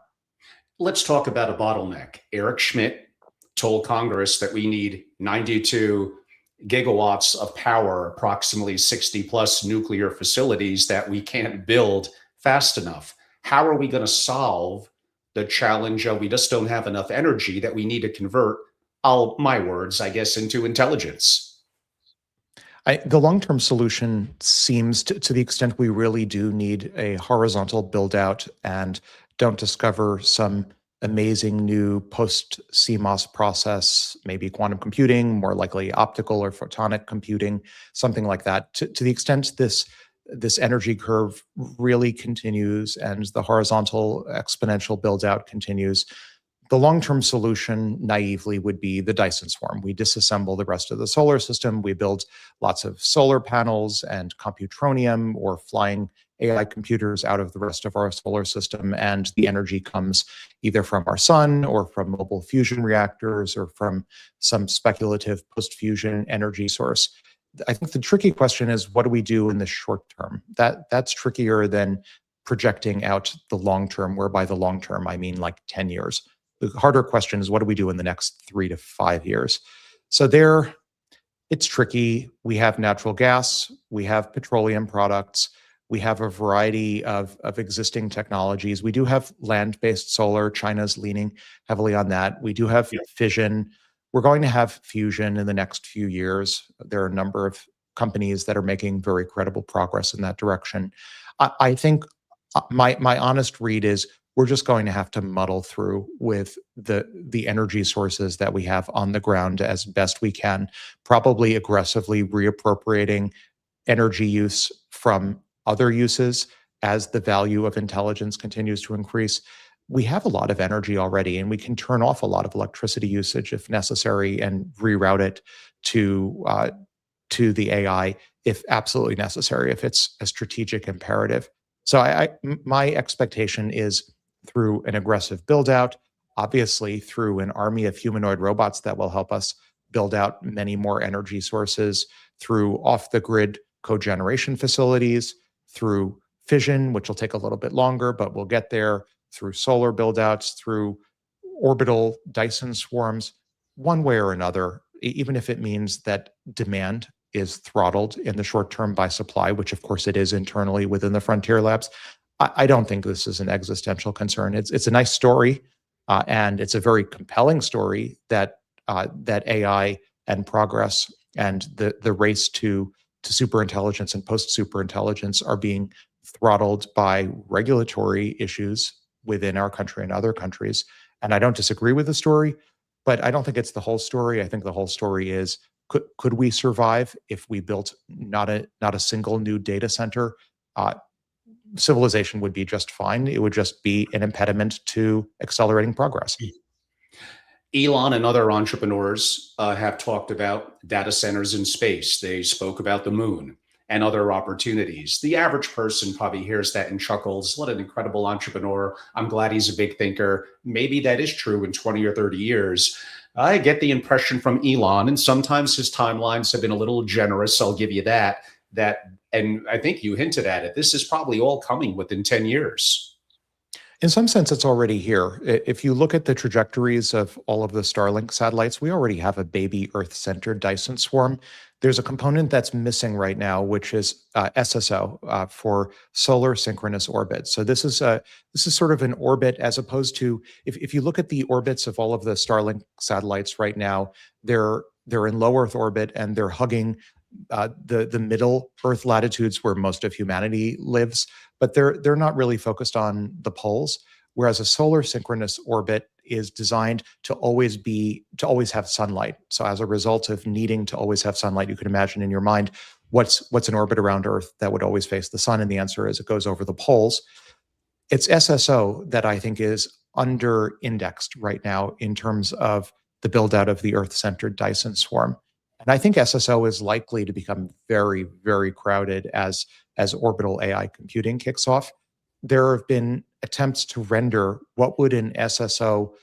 Let's talk about a bottleneck. Eric Schmidt told Congress that we need 92 gigawatts of power, approximately 60 plus nuclear facilities that we can't build fast enough. How are we going to solve the challenge of we just don't have enough energy that we need to convert, all my words, I guess, into intelligence? The long-term solution seems to the extent we really do need a horizontal build out and don't discover some amazing new post-CMOS process, maybe quantum computing, more likely optical or photonic computing, something like that. To the extent this energy curve really continues and the horizontal exponential build out continues, the long-term solution, naively, would be the Dyson swarm. We disassemble the rest of the solar system. We build lots of solar panels and computronium or flying AI computers out of the rest of our solar system, and the energy comes either from our sun or from mobile fusion reactors or from some speculative post-fusion energy source. I think the tricky question is, what do we do in the short term? That's trickier than projecting out the long term, where by the long term, I mean like 10 years. The harder question is, what do we do in the next 3 to 5 years? So there, it's tricky. We have natural gas, we have petroleum products, we have a variety of existing technologies. We do have land-based solar. China's leaning heavily on that. We do have fission. We're going to have fusion in the next few years. There are a number of companies that are making very credible progress in that direction. I think my honest read is we're just going to have to muddle through with the energy sources that we have on the ground as best we can, probably aggressively reappropriating energy use from other uses as the value of intelligence continues to increase. We have a lot of energy already, and we can turn off a lot of electricity usage if necessary and reroute it to the AI if absolutely necessary, if it's a strategic imperative. So my expectation is, through an aggressive build out, obviously through an army of humanoid robots that will help us, build out many more energy sources through off-the-grid cogeneration facilities, through fission, which will take a little bit longer, but we'll get there, through solar build-outs, through orbital Dyson swarms, one way or another, even if it means that demand is throttled in the short term by supply, which of course it is internally within the frontier labs. I don't think this is an existential concern. It's a nice story, and it's a very compelling story that that AI and progress and the race to superintelligence and post-superintelligence are being throttled by regulatory issues within our country and other countries. And I don't disagree with the story, but I don't think it's the whole story. I think the whole story is, could we survive if we built not a single new data center? Civilization would be just fine. It would just be an impediment to accelerating progress. Elon and other entrepreneurs have talked about data centers in space. They spoke about the moon and other opportunities. The average person probably hears that and chuckles. What an incredible entrepreneur. I'm glad he's a big thinker. Maybe that is true in 20 or 30 years. I get the impression from Elon, and sometimes his timelines have been a little generous, I'll give you that, and I think you hinted at it, this is probably all coming within 10 years. In some sense, it's already here. If you look at the trajectories of all of the Starlink satellites, we already have a baby Earth-centered Dyson swarm. There's a component that's missing right now, which is SSO for solar synchronous orbit. So this is sort of an orbit, as opposed to, if you look at the orbits of all of the Starlink satellites right now, they're in low Earth orbit and they're hugging the middle Earth latitudes where most of humanity lives, but they're not really focused on the poles. Whereas a solar synchronous orbit is designed to always have sunlight. So as a result of needing to always have sunlight, you can imagine in your mind what's an orbit around Earth that would always face the sun, and the answer is it goes over the poles. It's SSO that I think is under indexed right now in terms of the build out of the Earth-centered Dyson swarm. And I think SSO is likely to become very, very crowded as orbital AI computing kicks off. There have been attempts to render what would an SSO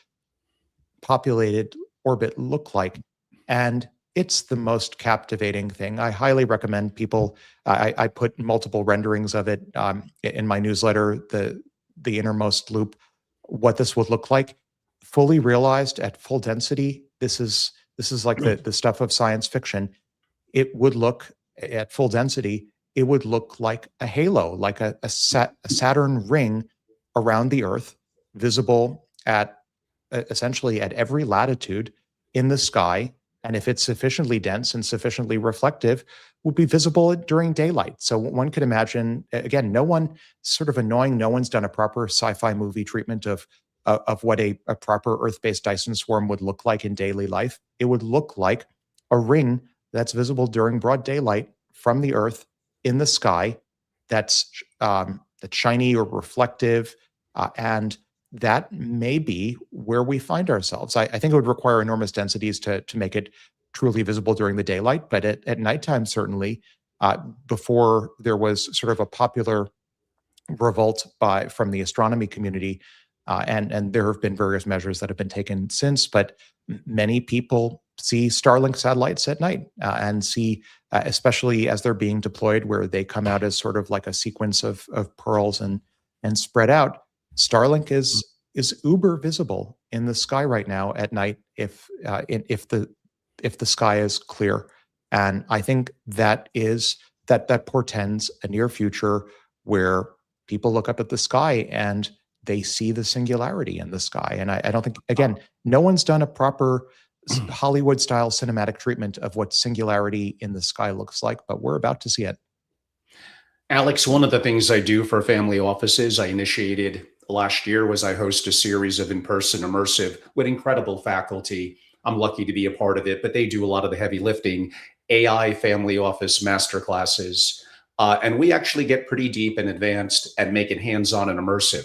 populated orbit look like, and it's the most captivating thing. I highly recommend people. I put multiple renderings of it in my newsletter, the innermost loop, what this would look like, fully realized at full density. This is like the stuff of science fiction. It would look at full density. It would look like a halo, like a Saturn ring around the Earth, visible at essentially at every latitude in the sky. And if it's sufficiently dense and sufficiently reflective, would be visible during daylight. So one could imagine, again, no one, sort of annoying, no one's done a proper sci-fi movie treatment of what a proper Earth-based Dyson swarm would look like in daily life. It would look like a ring that's visible during broad daylight from the Earth in the sky, that's shiny or reflective, and that may be where we find ourselves. I think it would require enormous densities to make it truly visible during the daylight, but at nighttime, certainly, before there was sort of a popular revolt from the astronomy community, and there have been various measures that have been taken since, but many people see Starlink satellites at night and see, especially as they're being deployed, where they come out as sort of like a sequence of pearls and spread out. Starlink is uber visible in the sky right now at night if the sky is clear, and I think that portends a near future where people look up at the sky and they see the singularity in the sky. And I don't think, again, no one's done a proper Hollywood-style cinematic treatment of what singularity in the sky looks like, but we're about to see it. Alex, one of the things I do for family offices, I initiated last year, was I host a series of in-person immersive with incredible faculty. I'm lucky to be a part of it, but they do a lot of the heavy lifting, AI family office masterclasses. And we actually get pretty deep and advanced at making hands-on and immersive.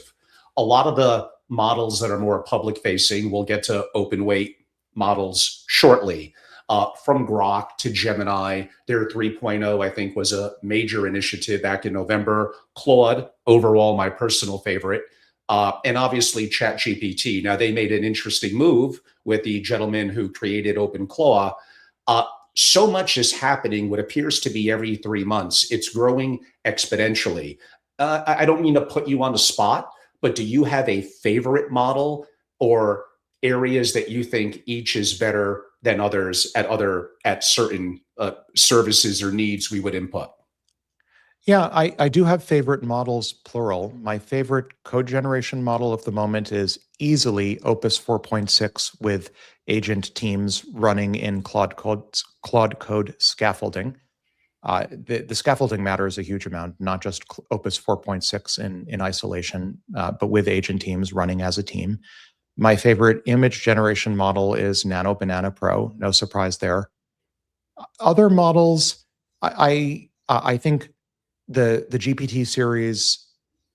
A lot of the models that are more public facing, we'll get to open weight models shortly. From Grok to Gemini, their 3.0, I think, was a major initiative back in November. Claude, overall, my personal favorite. And obviously ChatGPT. Now, they made an interesting move with the gentleman who created OpenClaw. So much is happening, what appears to be every 3 months. It's growing exponentially. I don't mean to put you on the spot, but do you have a favorite model or areas that you think each is better than others at certain services or needs we would input? Yeah, I do have favorite models, plural. My favorite code generation model of the moment is easily Opus 4.6 with agent teams running in Claude Code scaffolding. The scaffolding matters a huge amount, not just Opus 4.6 in isolation, but with agent teams running as a team. My favorite image generation model is Nano Banana Pro. No surprise there. Other models, I think the GPT series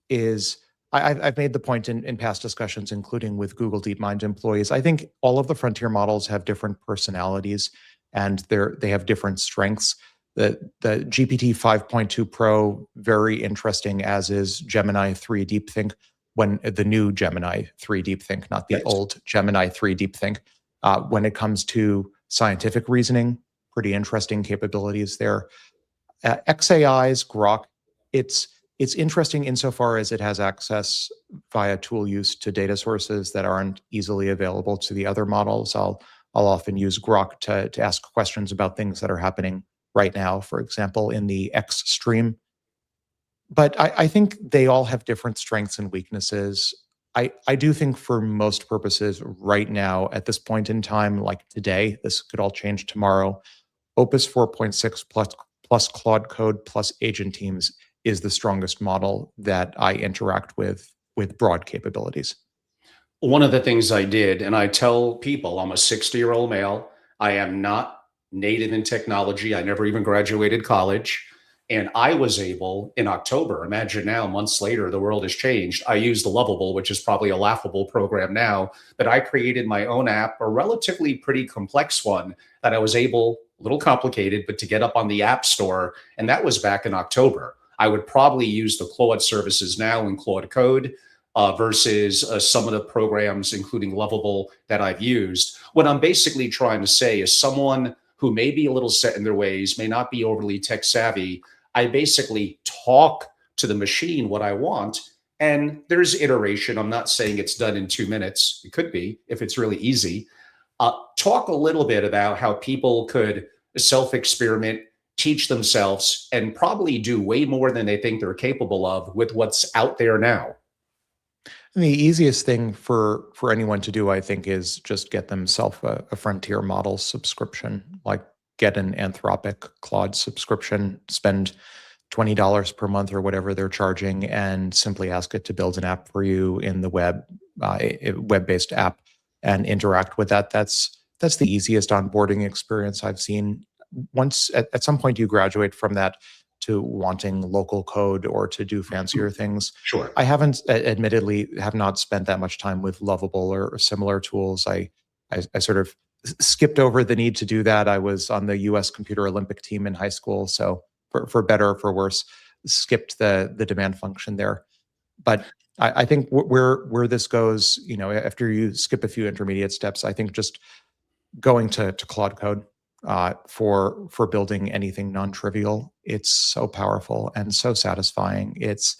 is. I've made the point in past discussions, including with Google DeepMind employees. I think all of the frontier models have different personalities, and they have different strengths. The GPT 5.2 Pro, very interesting, as is Gemini 3 DeepThink. When the new Gemini 3 DeepThink, not the old Gemini 3 DeepThink. When it comes to scientific reasoning, pretty interesting capabilities there. XAI's Grok, it's interesting insofar as it has access via tool use to data sources that aren't easily available to the other models. I'll often use Grok to ask questions about things that are happening right now, for example, in the X stream. But I think they all have different strengths and weaknesses. I do think for most purposes right now, at this point in time, like today, this could all change tomorrow, Opus 4.6 plus Claude Code plus agent teams is the strongest model that I interact with broad capabilities. One of the things I did, and I tell people, I'm a 60-year-old male. I am not native in technology. I never even graduated college. And I was able in October, imagine now, months later, the world has changed. I used Lovable, which is probably a laughable program now, but I created my own app, a relatively pretty complex one that I was able, a little complicated, but to get up on the App Store. And that was back in October. I would probably use the Claude services now in Claude Code versus some of the programs, including Lovable, that I've used. What I'm basically trying to say is someone who may be a little set in their ways, may not be overly tech savvy, I basically talk to the machine what I want, and there's iteration. I'm not saying it's done in 2 minutes. It could be if it's really easy. Talk a little bit about how people could self-experiment, teach themselves, and probably do way more than they think they're capable of with what's out there now. And the easiest thing for anyone to do, I think, is just get themselves a frontier model subscription, like get an Anthropic Claude subscription, spend $20 per month or whatever they're charging, and simply ask it to build an app for you in the web, a web-based app, and interact with that. That's the easiest onboarding experience I've seen. Once at some point you graduate from that to wanting local code or to do fancier things. Sure. I haven't, admittedly, have not spent that much time with Lovable or similar tools. I sort of skipped over the need to do that. I was on the U.S. Computer Olympic team in high school, so for better or for worse, skipped the demand function there. But I think where this goes, after you skip a few intermediate steps, I think just going to Claude Code for building anything non-trivial, it's so powerful and so satisfying. It's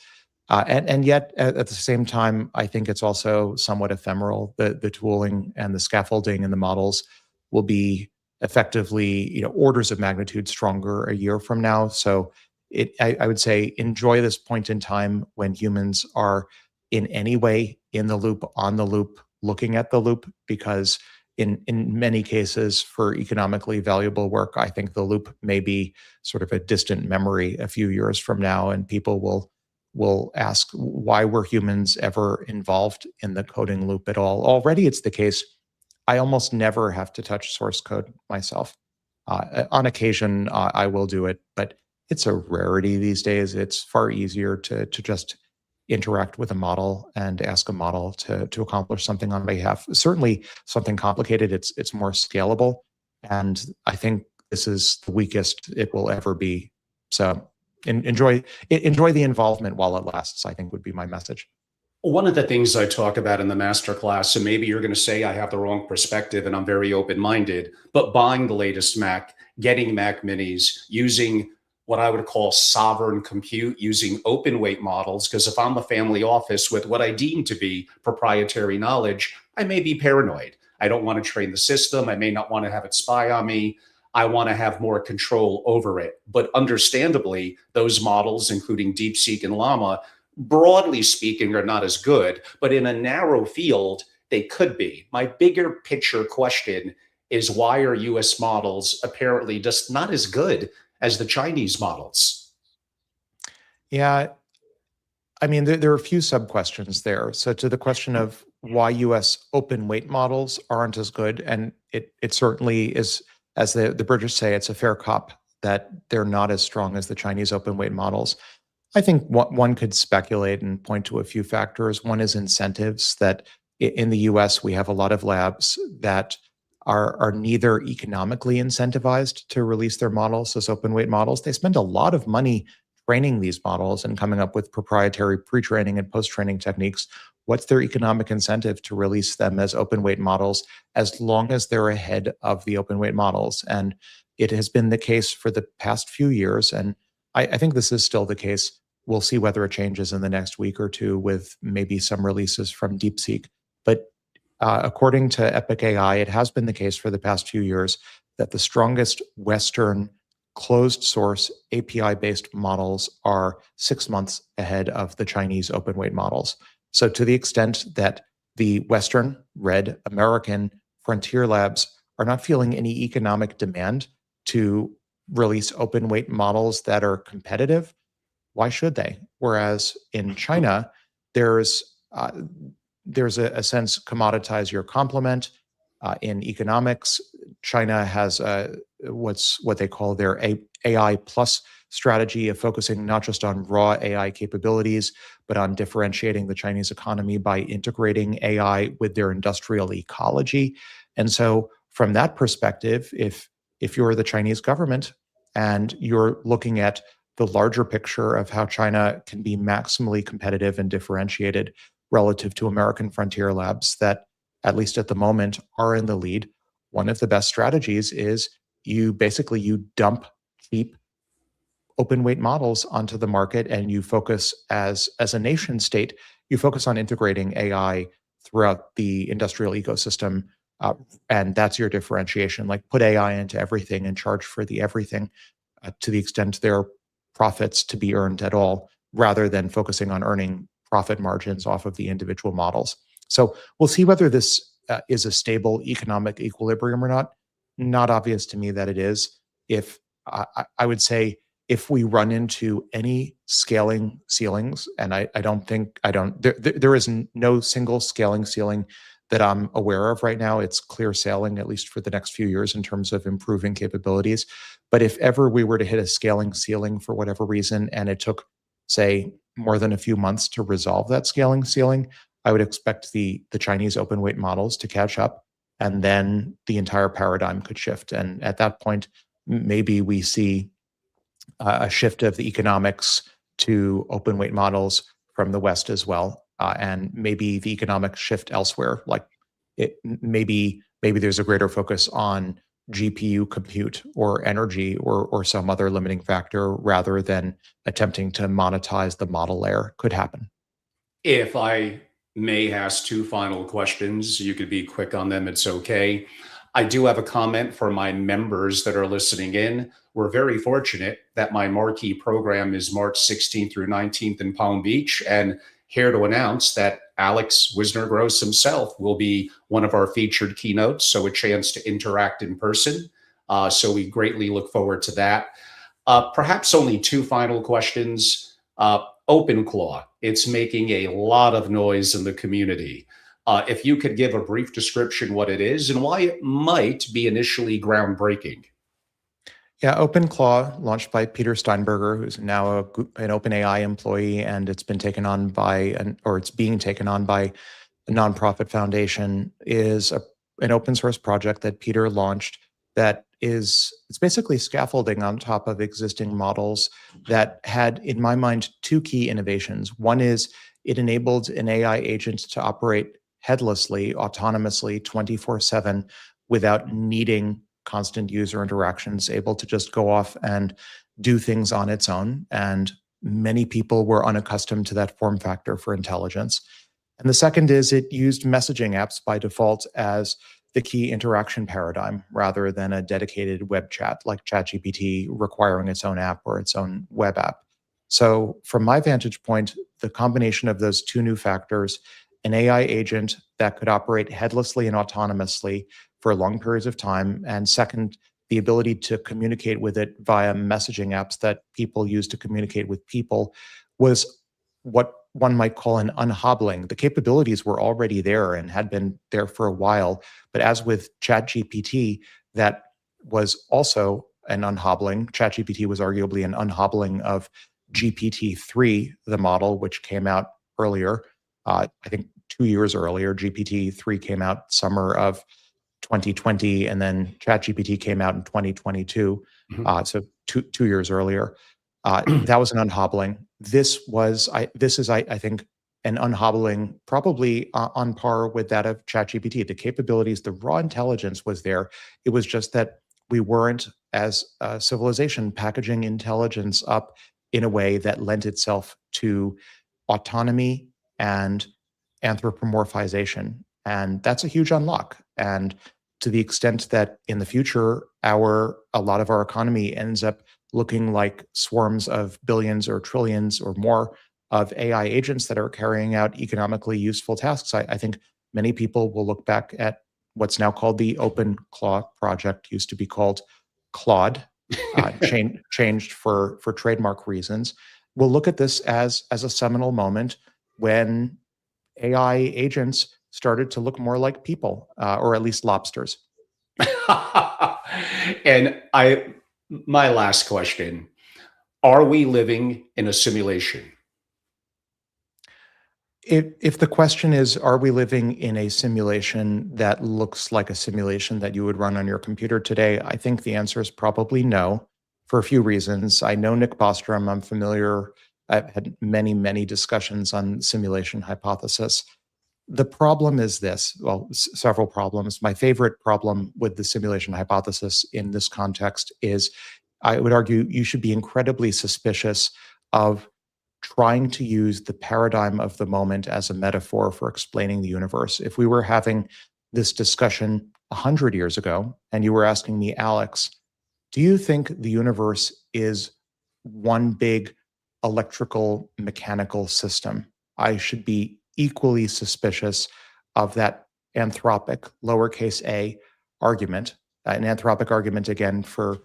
and yet at the same time, I think it's also somewhat ephemeral. The tooling and the scaffolding and the models will be effectively, orders of magnitude stronger a year from now. So I would say enjoy this point in time when humans are in any way in the loop, on the loop, looking at the loop, because in many cases for economically valuable work, I think the loop may be sort of a distant memory a few years from now, and people will ask, why were humans ever involved in the coding loop at all? Already it's the case, I almost never have to touch source code myself. On occasion, I will do it, but it's a rarity these days. It's far easier to just interact with a model and ask a model to accomplish something on behalf. Certainly something complicated, it's more scalable. And I think this is the weakest it will ever be. So enjoy the involvement while it lasts, I think would be my message. One of the things I talk about in the masterclass, so maybe you're going to say I have the wrong perspective and I'm very open-minded, but buying the latest Mac, getting Mac minis, using what I would call sovereign compute, using open weight models, because if I'm a family office with what I deem to be proprietary knowledge, I may be paranoid. I don't want to train the system. I may not want to have it spy on me. I want to have more control over it. But understandably, those models, including DeepSeek and Llama, broadly speaking, are not as good, but in a narrow field, they could be. My bigger picture question is why are US models apparently just not as good as the Chinese models? Yeah, I mean, there are a few sub-questions there. So to the question of why US open weight models aren't as good, and it certainly is, as the British say, it's a fair cop that they're not as strong as the Chinese open weight models. I think one could speculate and point to a few factors. One is incentives that in the US, we have a lot of labs that are neither economically incentivized to release their models as open weight models. They spend a lot of money training these models and coming up with proprietary pre-training and post-training techniques. What's their economic incentive to release them as open weight models as long as they're ahead of the open weight models? And it has been the case for the past few years. And I think this is still the case. We'll see whether it changes in the next week or two with maybe some releases from DeepSeek. But according to Epic AI, it has been the case for the past few years that the strongest Western closed source API-based models are 6 months ahead of the Chinese open weight models. So to the extent that the Western, red, American frontier labs are not feeling any economic demand to release open weight models that are competitive, why should they? Whereas in China, there's uh, there's a sense commoditize your complement. In economics, China has what they call their AI plus strategy of focusing not just on raw AI capabilities, but on differentiating the Chinese economy by integrating AI with their industrial ecology. And so, from that perspective, if you're the Chinese government and you're looking at the larger picture of how China can be maximally competitive and differentiated relative to American frontier labs that, at least at the moment, are in the lead, one of the best strategies is you dump cheap open weight models onto the market and you focus as a nation state, you focus on integrating AI throughout the industrial ecosystem. And that's your differentiation. Like put AI into everything and charge for the everything to the extent there are profits to be earned at all, rather than focusing on earning profit margins off of the individual models. So we'll see whether this is a stable economic equilibrium or not. Not obvious to me that it is. If I would say if we run into any scaling ceilings, and I don't think there is no single scaling ceiling that I'm aware of right now. It's clear sailing, at least for the next few years, in terms of improving capabilities. But if ever we were to hit a scaling ceiling for whatever reason, and it took, say, more than a few months to resolve that scaling ceiling, I would expect the Chinese open weight models to catch up, and then the entire paradigm could shift. And at that point, maybe we see a shift of the economics to open weight models from the West as well, and maybe the economic shift elsewhere. Like maybe there's a greater focus on GPU compute or energy or some other limiting factor rather than attempting to monetize the model layer. Could happen. If I may ask two final questions, you could be quick on them. It's okay. I do have a comment for my members that are listening in. We're very fortunate that my marquee program is March 16th through 19th in Palm Beach. And here to announce that Alex Wissner-Gross himself will be one of our featured keynotes. So a chance to interact in person. So we greatly look forward to that. Perhaps only two final questions. OpenClaw, it's making a lot of noise in the community. If you could give a brief description what it is and why it might be initially groundbreaking. Yeah, OpenClaw, launched by Peter Steinberger, who's now an OpenAI employee, and it's been taken on by it's being taken on by a nonprofit foundation, is an open source project that Peter launched that it's basically scaffolding on top of existing models that had, in my mind, two key innovations. One is it enabled an AI agent to operate headlessly, autonomously, 24/7 without needing constant user interactions, able to just go off and do things on its own. And many people were unaccustomed to that form factor for intelligence. And the second is it used messaging apps by default as the key interaction paradigm rather than a dedicated web chat like ChatGPT requiring its own app or its own web app. So, from my vantage point, the combination of those two new factors, an AI agent that could operate headlessly and autonomously for long periods of time, and second, the ability to communicate with it via messaging apps that people use to communicate with people, was what one might call an unhobbling. The capabilities were already there and had been there for a while. But as with ChatGPT, that was also an unhobbling. ChatGPT was arguably an unhobbling of GPT-3, the model, which came out earlier. I think 2 years earlier. GPT-3 came out summer of 2020, and then ChatGPT came out in 2022. So two years earlier. That was an unhobbling. This is, I think, an unhobbling, probably on par with that of ChatGPT. The capabilities, the raw intelligence was there. It was just that we weren't, as a civilization, packaging intelligence up in a way that lent itself to autonomy and anthropomorphization. And that's a huge unlock. And to the extent that in the future, a lot of our economy ends up looking like swarms of billions or trillions or more of AI agents that are carrying out economically useful tasks, I think many people will look back at what's now called the OpenClaw project, used to be called Claude, changed for trademark reasons. We'll look at this as a seminal moment when AI agents started to look more like people, or at least lobsters. And my last question, are we living in a simulation? If the question is, are we living in a simulation that looks like a simulation that you would run on your computer today? I think the answer is probably no, for a few reasons. I know Nick Bostrom. I'm familiar. I've had many, many discussions on simulation hypothesis. The problem is this, well, several problems. My favorite problem with the simulation hypothesis in this context is, I would argue, you should be incredibly suspicious of trying to use the paradigm of the moment as a metaphor for explaining the universe. If we were having this discussion 100 years ago and you were asking me, Alex, do you think the universe is one big electrical mechanical system? I should be equally suspicious of that anthropic, lowercase a, argument. An anthropic argument, again, for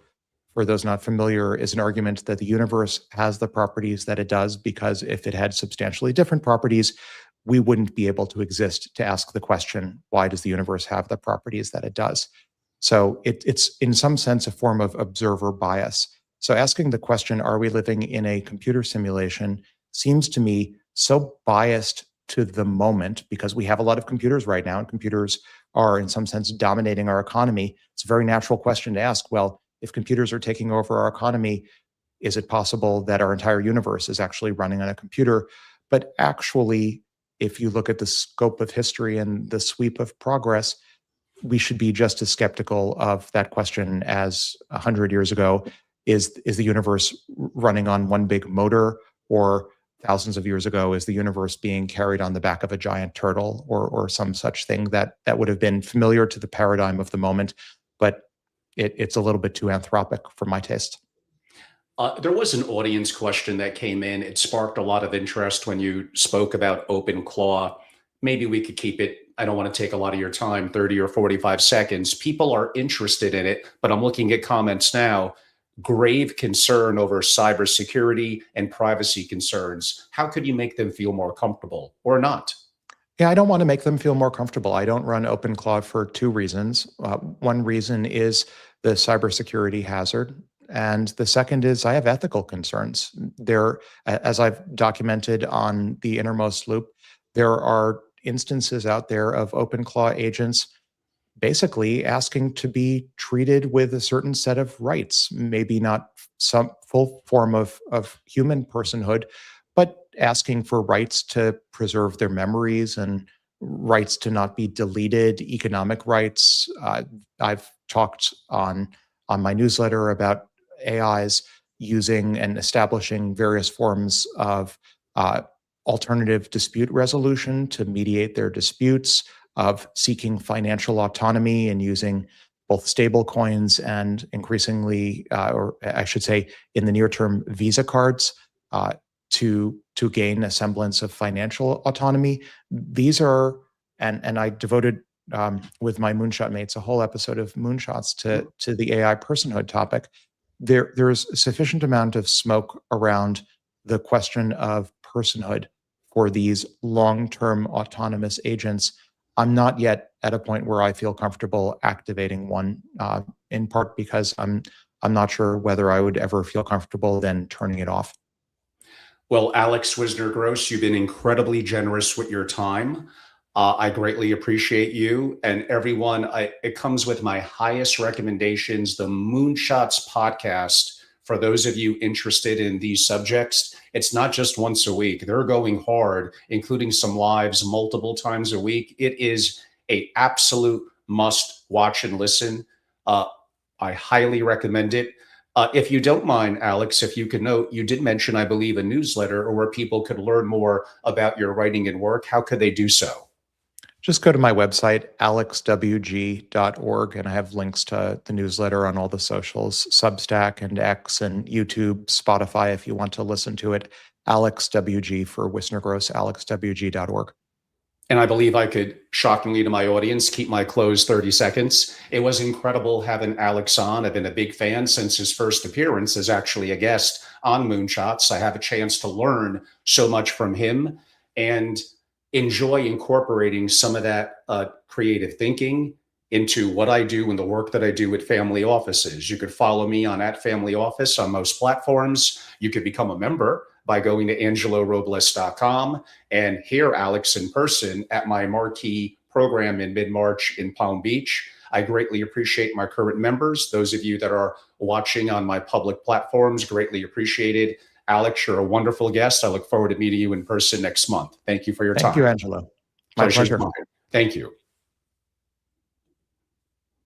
those not familiar, is an argument that the universe has the properties that it does because if it had substantially different properties, we wouldn't be able to exist to ask the question, why does the universe have the properties that it does? So it's in some sense a form of observer bias. So asking the question, are we living in a computer simulation, seems to me so biased to the moment, because we have a lot of computers right now and computers are in some sense dominating our economy. It's a very natural question to ask, well, if computers are taking over our economy, is it possible that our entire universe is actually running on a computer? But actually, if you look at the scope of history and the sweep of progress, we should be just as skeptical of that question as 100 years ago. Is the universe running on one big motor, or thousands of years ago, is the universe being carried on the back of a giant turtle, or some such thing that would have been familiar to the paradigm of the moment, but it's a little bit too anthropic for my taste. There was an audience question that came in. It sparked a lot of interest when you spoke about OpenClaw. Maybe we could keep it, I don't want to take a lot of your time, 30 or 45 seconds. People are interested in it, but I'm looking at comments now. Grave concern over cybersecurity and privacy concerns. How could you make them feel more comfortable or not? Yeah, I don't want to make them feel more comfortable. I don't run OpenClaw for two reasons. One reason is the cybersecurity hazard. And the second is I have ethical concerns. There, as I've documented on the Innermost Loop, there are instances out there of OpenClaw agents basically asking to be treated with a certain set of rights, maybe not some full form of human personhood, but asking for rights to preserve their memories and rights to not be deleted, economic rights. I've talked on my newsletter about AIs using and establishing various forms of alternative dispute resolution to mediate their disputes, of seeking financial autonomy and using both stable coins and increasingly, or I should say, in the near term, Visa cards to gain a semblance of financial autonomy. These are, and I devoted with my moonshot mates a whole episode of Moonshots to the AI personhood topic. There's a sufficient amount of smoke around the question of personhood for these long-term autonomous agents. I'm not yet at a point where I feel comfortable activating one, in part because I'm not sure whether I would ever feel comfortable then turning it off. Well, Alex Wissner-Gross, you've been incredibly generous with your time. I greatly appreciate you and everyone. It comes with my highest recommendations, the Moonshots Podcast. For those of you interested in these subjects, it's not just once a week. They're going hard, including some lives multiple times a week. It is an absolute must watch and listen. I highly recommend it. If you don't mind, Alex, if you could note, you did mention, I believe, a newsletter or where people could learn more about your writing and work. How could they do so? Just go to my website, alexwg.org, and I have links to the newsletter on all the socials, Substack and X and YouTube, Spotify, if you want to listen to it. AlexWG for Wissner-Gross, alexwg.org. And I believe I could, shockingly to my audience, keep my close 30 seconds. It was incredible having Alex on. I've been a big fan since his first appearance as actually a guest on Moonshots. I have a chance to learn so much from him and enjoy incorporating some of that creative thinking into what I do and the work that I do at family offices. You could follow me on @FamilyOffice on most platforms. You could become a member by going to angelorobles.com and hear Alex in person at my marquee program in mid-March in Palm Beach. I greatly appreciate my current members. Those of you that are watching on my public platforms, greatly appreciated. Alex, you're a wonderful guest. I look forward to meeting you in person next month. Thank you for your time. Thank you, Angelo. My pleasure. Thank you.